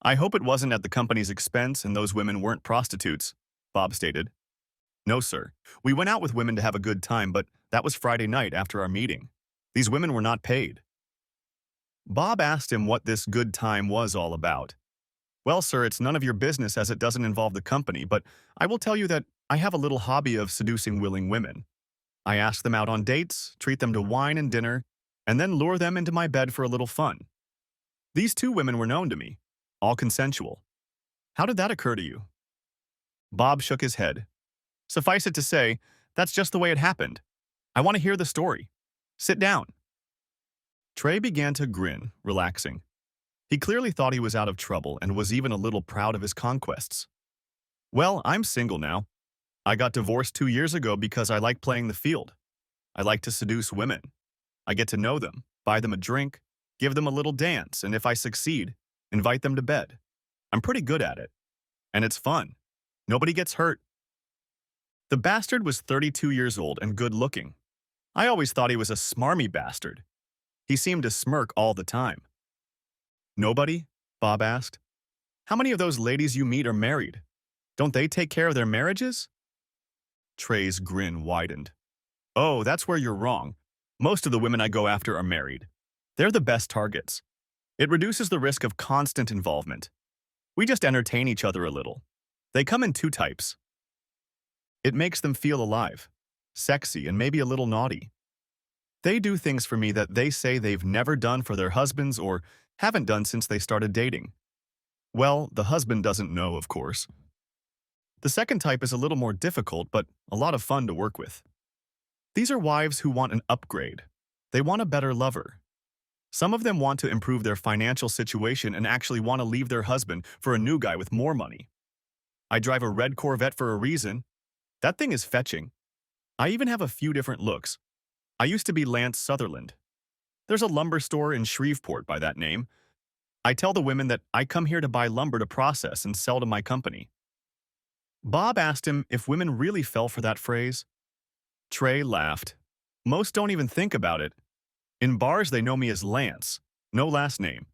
S1: I hope it wasn't at the company's expense and those women weren't prostitutes, Bob stated. No, sir. We went out with women to have a good time, but that was Friday night after our meeting. These women were not paid. Bob asked him what this good time was all about. Well, sir, it's none of your business as it doesn't involve the company, but I will tell you that I have a little hobby of seducing willing women. I ask them out on dates, treat them to wine and dinner, and then lure them into my bed for a little fun. These two women were known to me, all consensual. How did that occur to you? Bob shook his head. Suffice it to say, that's just the way it happened. I want to hear the story. Sit down. Trey began to grin, relaxing. He clearly thought he was out of trouble and was even a little proud of his conquests. Well, I'm single now. I got divorced 2 years ago because I like playing the field. I like to seduce women. I get to know them, buy them a drink, give them a little dance, and if I succeed, invite them to bed. I'm pretty good at it. And it's fun. Nobody gets hurt. The bastard was 32 years old and good-looking. I always thought he was a smarmy bastard. He seemed to smirk all the time. Nobody? Bob asked. How many of those ladies you meet are married? Don't they take care of their marriages? Trey's grin widened. Oh, that's where you're wrong. Most of the women I go after are married. They're the best targets. It reduces the risk of constant involvement. We just entertain each other a little. They come in two types. It makes them feel alive, sexy, and maybe a little naughty. They do things for me that they say they've never done for their husbands or haven't done since they started dating. Well, the husband doesn't know, of course. The second type is a little more difficult, but a lot of fun to work with. These are wives who want an upgrade. They want a better lover. Some of them want to improve their financial situation and actually want to leave their husband for a new guy with more money. I drive a red Corvette for a reason. That thing is fetching. I even have a few different looks. I used to be Lance Sutherland. There's a lumber store in Shreveport by that name. I tell the women that I come here to buy lumber to process and sell to my company. Bob asked him if women really fell for that phrase. Trey laughed. Most don't even think about it. In bars, they know me as Lance, no last name.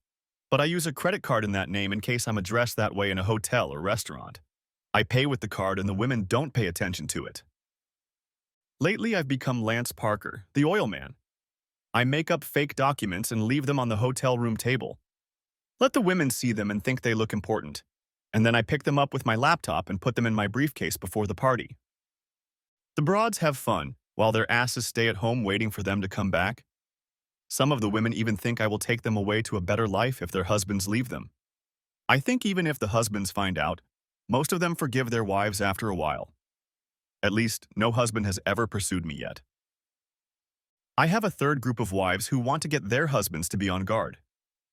S1: But I use a credit card in that name in case I'm addressed that way in a hotel or restaurant. I pay with the card and the women don't pay attention to it. Lately, I've become Lance Parker, the oil man. I make up fake documents and leave them on the hotel room table. Let the women see them and think they look important. And then I pick them up with my laptop and put them in my briefcase before the party. The broads have fun, while their asses stay at home waiting for them to come back. Some of the women even think I will take them away to a better life if their husbands leave them. I think even if the husbands find out, most of them forgive their wives after a while. At least, no husband has ever pursued me yet. I have a third group of wives who want to get their husbands to be on guard.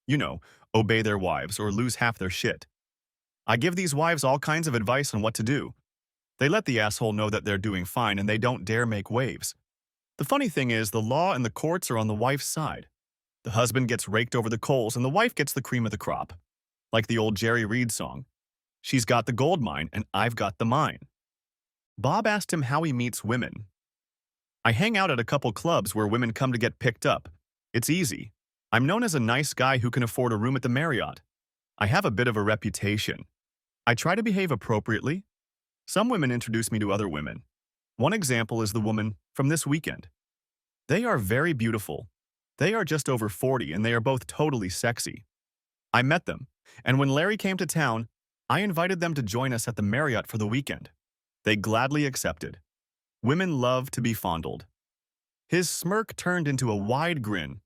S1: You know, obey their wives or lose half their shit. I give these wives all kinds of advice on what to do. They let the asshole know that they're doing fine and they don't dare make waves. The funny thing is, the law and the courts are on the wife's side. The husband gets raked over the coals and the wife gets the cream of the crop. Like the old Jerry Reed song. She's got the gold mine and I've got the mine. Bob asked him how he meets women. I hang out at a couple clubs where women come to get picked up. It's easy. I'm known as a nice guy who can afford a room at the Marriott. I have a bit of a reputation. I try to behave appropriately. Some women introduce me to other women. One example is the woman from this weekend. They are very beautiful. They are just over 40 and they are both totally sexy. I met them, and when Larry came to town, I invited them to join us at the Marriott for the weekend. They gladly accepted. Women love to be fondled. His smirk turned into a wide grin.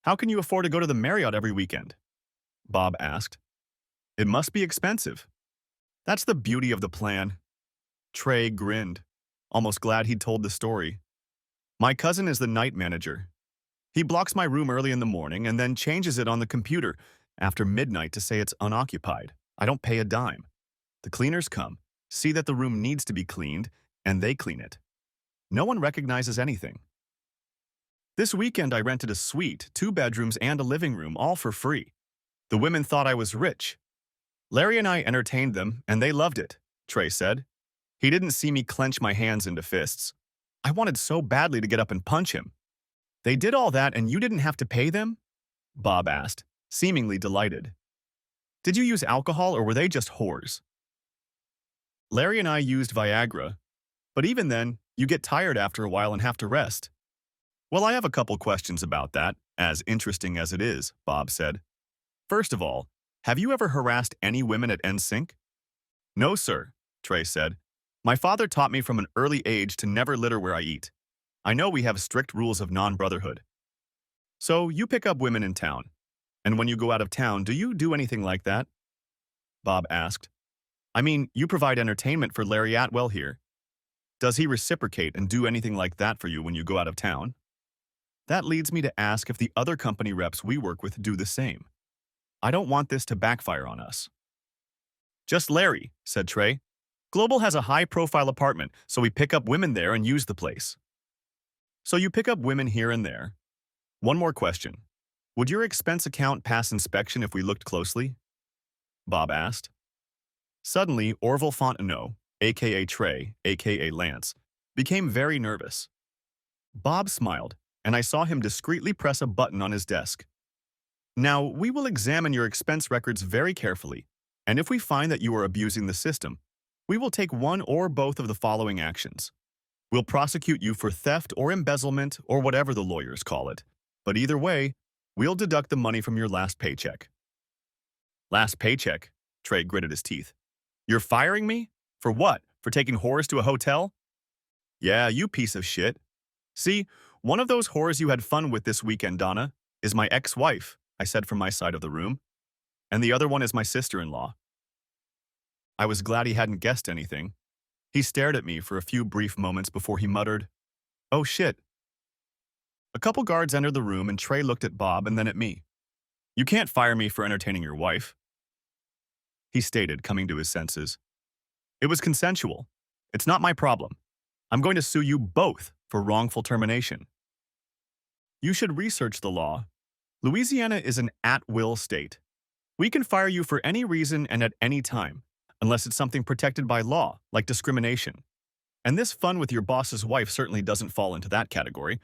S1: How can you afford to go to the Marriott every weekend? Bob asked. It must be expensive. That's the beauty of the plan. Trey grinned, almost glad he'd told the story. My cousin is the night manager. He blocks my room early in the morning and then changes it on the computer after midnight to say it's unoccupied. I don't pay a dime. The cleaners come, see that the room needs to be cleaned, and they clean it. No one recognizes anything. This weekend I rented a suite, 2 bedrooms and a living room, all for free. The women thought I was rich. Larry and I entertained them, and they loved it, Trey said. He didn't see me clench my hands into fists. I wanted so badly to get up and punch him. They did all that and you didn't have to pay them? Bob asked, seemingly delighted. Did you use alcohol or were they just whores? Larry and I used Viagra, but even then, you get tired after a while and have to rest. Well, I have a couple questions about that, as interesting as it is, Bob said. First of all, have you ever harassed any women at NSYNC? No, sir, Trey said. My father taught me from an early age to never litter where I eat. I know we have strict rules of non-brotherhood. So you pick up women in town. And when you go out of town, do you do anything like that? Bob asked. I mean, you provide entertainment for Larry Atwell here. Does he reciprocate and do anything like that for you when you go out of town? That leads me to ask if the other company reps we work with do the same. I don't want this to backfire on us. Just Larry, said Trey. Global has a high-profile apartment, so we pick up women there and use the place. So you pick up women here and there. One more question. Would your expense account pass inspection if we looked closely? Bob asked. Suddenly, Orville Fontenot, a.k.a. Trey, a.k.a. Lance, became very nervous. Bob smiled, and I saw him discreetly press a button on his desk. Now, we will examine your expense records very carefully, and if we find that you are abusing the system, we will take one or both of the following actions. We'll prosecute you for theft or embezzlement or whatever the lawyers call it, but either way, we'll deduct the money from your last paycheck. Last paycheck? Trey gritted his teeth. You're firing me? For what? For taking whores to a hotel? Yeah, you piece of shit. See, one of those whores you had fun with this weekend, Donna, is my ex-wife, I said from my side of the room. And the other one is my sister-in-law. I was glad he hadn't guessed anything. He stared at me for a few brief moments before he muttered, "Oh shit." A couple guards entered the room and Trey looked at Bob and then at me. You can't fire me for entertaining your wife, he stated, coming to his senses. It was consensual. It's not my problem. I'm going to sue you both for wrongful termination. You should research the law. Louisiana is an at-will state. We can fire you for any reason and at any time, unless it's something protected by law, like discrimination. And this fun with your boss's wife certainly doesn't fall into that category.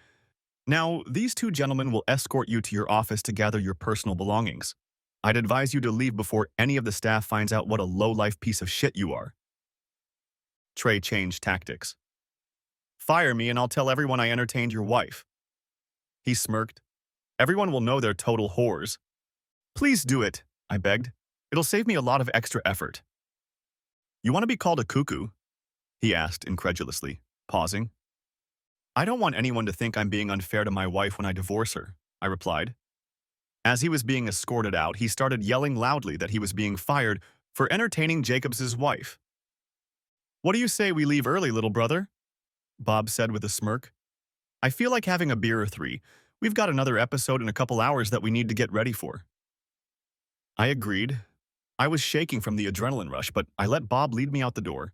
S1: Now, these two gentlemen will escort you to your office to gather your personal belongings. I'd advise you to leave before any of the staff finds out what a low-life piece of shit you are. Trey changed tactics. Fire me and I'll tell everyone I entertained your wife. He smirked. Everyone will know they're total whores. Please do it, I begged. It'll save me a lot of extra effort. You want to be called a cuckoo? He asked incredulously, pausing. I don't want anyone to think I'm being unfair to my wife when I divorce her, I replied. As he was being escorted out, he started yelling loudly that he was being fired for entertaining Jacobs's wife. What do you say we leave early, little brother? Bob said with a smirk. I feel like having a beer or three. We've got another episode in a couple hours that we need to get ready for. I agreed. I was shaking from the adrenaline rush, but I let Bob lead me out the door.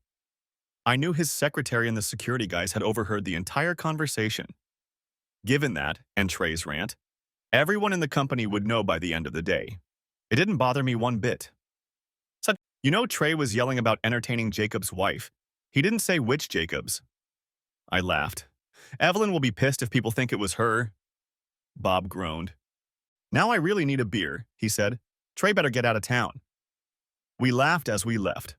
S1: I knew his secretary and the security guys had overheard the entire conversation. Given that, and Trey's rant, everyone in the company would know by the end of the day. It didn't bother me one bit. So, Trey was yelling about entertaining Jacob's wife. He didn't say which Jacobs. I laughed. Evelyn will be pissed if people think it was her. Bob groaned. Now I really need a beer, he said. Trey better get out of town. We laughed as we left.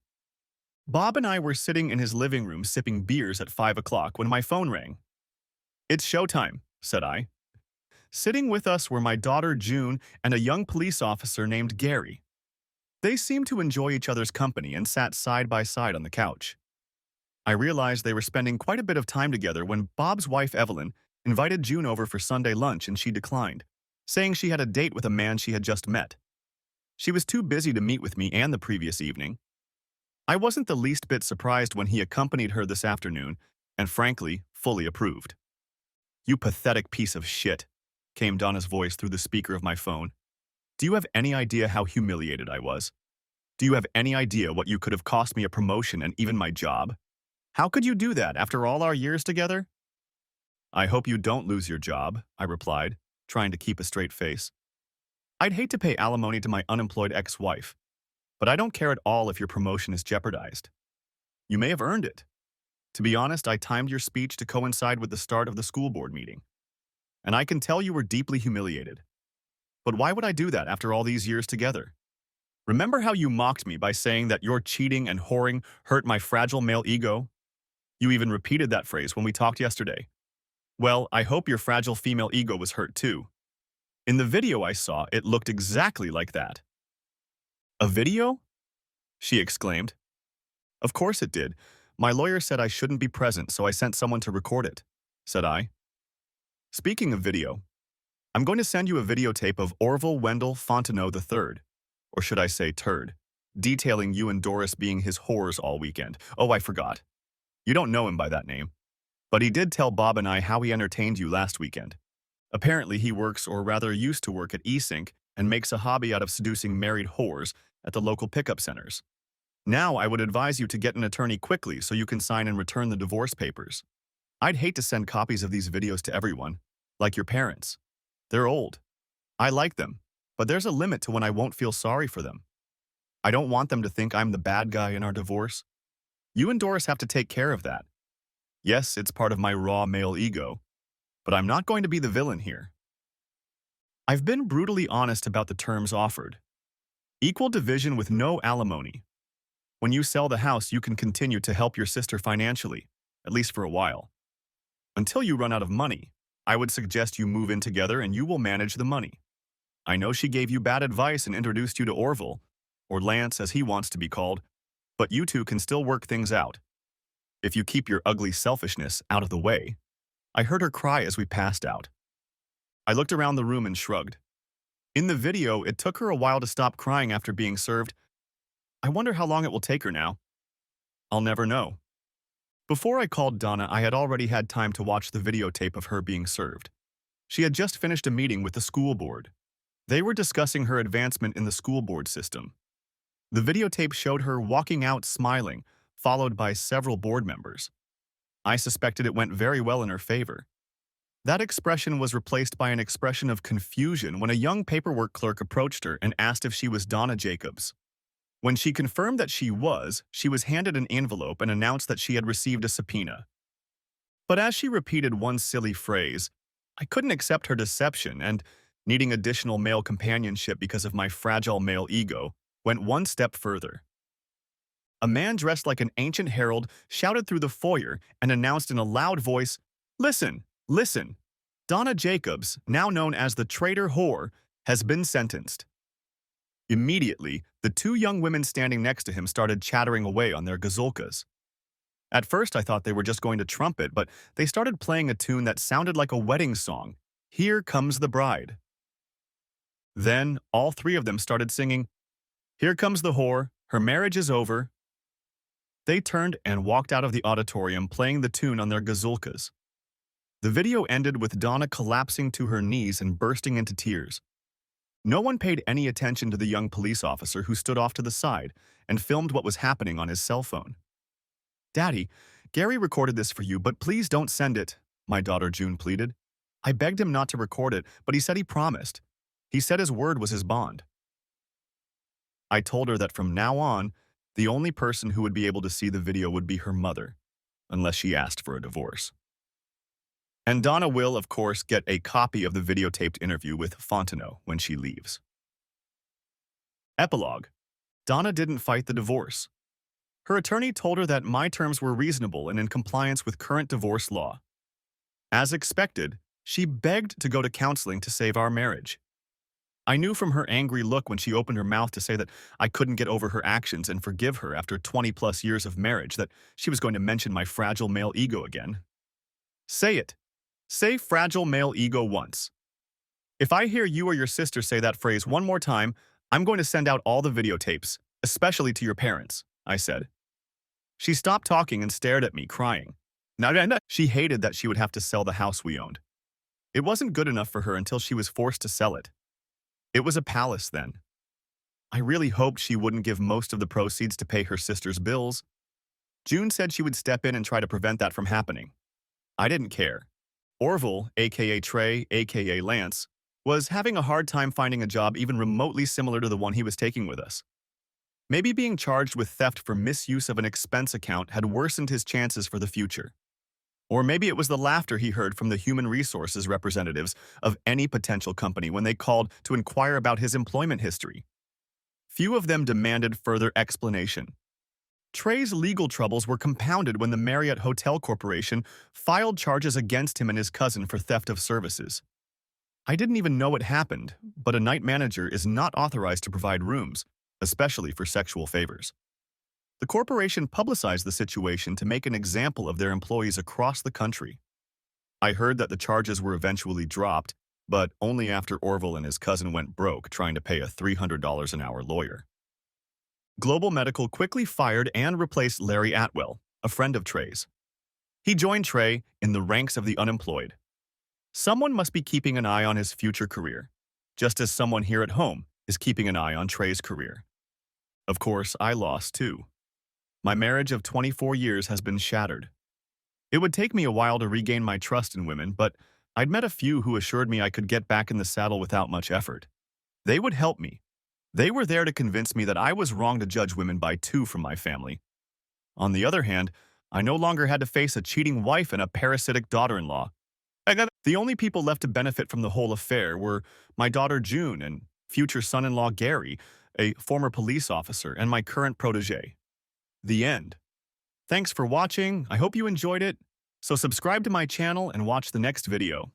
S1: Bob and I were sitting in his living room sipping beers at 5 o'clock when my phone rang. It's showtime, said I. Sitting with us were my daughter June and a young police officer named Gary. They seemed to enjoy each other's company and sat side by side on the couch. I realized they were spending quite a bit of time together when Bob's wife Evelyn invited June over for Sunday lunch and she declined, saying she had a date with a man she had just met. She was too busy to meet with me and the previous evening. I wasn't the least bit surprised when he accompanied her this afternoon, and frankly, fully approved. You pathetic piece of shit, came Donna's voice through the speaker of my phone. Do you have any idea how humiliated I was? Do you have any idea what you could have cost me a promotion and even my job? How could you do that after all our years together? I hope you don't lose your job, I replied, trying to keep a straight face. I'd hate to pay alimony to my unemployed ex-wife, but I don't care at all if your promotion is jeopardized. You may have earned it. To be honest, I timed your speech to coincide with the start of the school board meeting, and I can tell you were deeply humiliated. But why would I do that after all these years together? Remember how you mocked me by saying that your cheating and whoring hurt my fragile male ego? You even repeated that phrase when we talked yesterday. Well, I hope your fragile female ego was hurt too. In the video I saw, it looked exactly like that. A video? She exclaimed. Of course it did. My lawyer said I shouldn't be present, so I sent someone to record it, said I. Speaking of video, I'm going to send you a videotape of Orville Wendell Fontenot III, or should I say turd, detailing you and Doris being his whores all weekend. Oh, I forgot. You don't know him by that name. But he did tell Bob and I how he entertained you last weekend. Apparently he works, or rather used to work, at eSync and makes a hobby out of seducing married whores at the local pickup centers. Now I would advise you to get an attorney quickly so you can sign and return the divorce papers. I'd hate to send copies of these videos to everyone, like your parents. They're old. I like them, but there's a limit to when I won't feel sorry for them. I don't want them to think I'm the bad guy in our divorce. You and Doris have to take care of that. Yes, it's part of my raw male ego, but I'm not going to be the villain here. I've been brutally honest about the terms offered. Equal division with no alimony. When you sell the house, you can continue to help your sister financially, at least for a while. Until you run out of money, I would suggest you move in together and you will manage the money. I know she gave you bad advice and introduced you to Orville, or Lance as he wants to be called, but you two can still work things out. If you keep your ugly selfishness out of the way. I heard her cry as we passed out. I looked around the room and shrugged. In the video, it took her a while to stop crying after being served. I wonder how long it will take her now. I'll never know. Before I called Donna, I had already had time to watch the videotape of her being served. She had just finished a meeting with the school board. They were discussing her advancement in the school board system. The videotape showed her walking out smiling, followed by several board members. I suspected it went very well in her favor. That expression was replaced by an expression of confusion when a young paperwork clerk approached her and asked if she was Donna Jacobs. When she confirmed that she was handed an envelope and announced that she had received a subpoena. But as she repeated one silly phrase, I couldn't accept her deception and, needing additional male companionship because of my fragile male ego, went one step further. A man dressed like an ancient herald shouted through the foyer and announced in a loud voice, "Listen, listen! Donna Jacobs, now known as the traitor whore, has been sentenced." Immediately, the two young women standing next to him started chattering away on their gazulkas. At first, I thought they were just going to trumpet, but they started playing a tune that sounded like a wedding song, "Here Comes the Bride." Then, all three of them started singing, "Here comes the whore, her marriage is over." They turned and walked out of the auditorium playing the tune on their gazulkas. The video ended with Donna collapsing to her knees and bursting into tears. No one paid any attention to the young police officer who stood off to the side and filmed what was happening on his cell phone. "Daddy, Gary recorded this for you, but please don't send it," my daughter June pleaded. "I begged him not to record it, but he said he promised. He said his word was his bond." I told her that from now on, the only person who would be able to see the video would be her mother, unless she asked for a divorce. And Donna will, of course, get a copy of the videotaped interview with Fontenot when she leaves. Epilogue. Donna didn't fight the divorce. Her attorney told her that my terms were reasonable and in compliance with current divorce law. As expected, she begged to go to counseling to save our marriage. I knew from her angry look when she opened her mouth to say that I couldn't get over her actions and forgive her after 20-plus years of marriage that she was going to mention my fragile male ego again. Say it. Say fragile male ego once. If I hear you or your sister say that phrase one more time, I'm going to send out all the videotapes, especially to your parents, I said. She stopped talking and stared at me, crying. She hated that she would have to sell the house we owned. It wasn't good enough for her until she was forced to sell it. It was a palace then. I really hoped she wouldn't give most of the proceeds to pay her sister's bills. June said she would step in and try to prevent that from happening. I didn't care. Orville, aka Trey, aka Lance, was having a hard time finding a job even remotely similar to the one he was taking with us. Maybe being charged with theft for misuse of an expense account had worsened his chances for the future. Or maybe it was the laughter he heard from the human resources representatives of any potential company when they called to inquire about his employment history. Few of them demanded further explanation. Trey's legal troubles were compounded when the Marriott Hotel Corporation filed charges against him and his cousin for theft of services. I didn't even know it happened, but a night manager is not authorized to provide rooms, especially for sexual favors. The corporation publicized the situation to make an example of their employees across the country. I heard that the charges were eventually dropped, but only after Orville and his cousin went broke trying to pay a $300 an hour lawyer. Global Medical quickly fired and replaced Larry Atwell, a friend of Trey's. He joined Trey in the ranks of the unemployed. Someone must be keeping an eye on his future career, just as someone here at home is keeping an eye on Trey's career. Of course, I lost too. My marriage of 24 years has been shattered. It would take me a while to regain my trust in women, but I'd met a few who assured me I could get back in the saddle without much effort. They would help me. They were there to convince me that I was wrong to judge women by two from my family. On the other hand, I no longer had to face a cheating wife and a parasitic daughter-in-law. The only people left to benefit from the whole affair were my daughter June and future son-in-law Gary, a former police officer, and my current protege. The end. Thanks for watching. I hope you enjoyed it. So subscribe to my channel and watch the next video.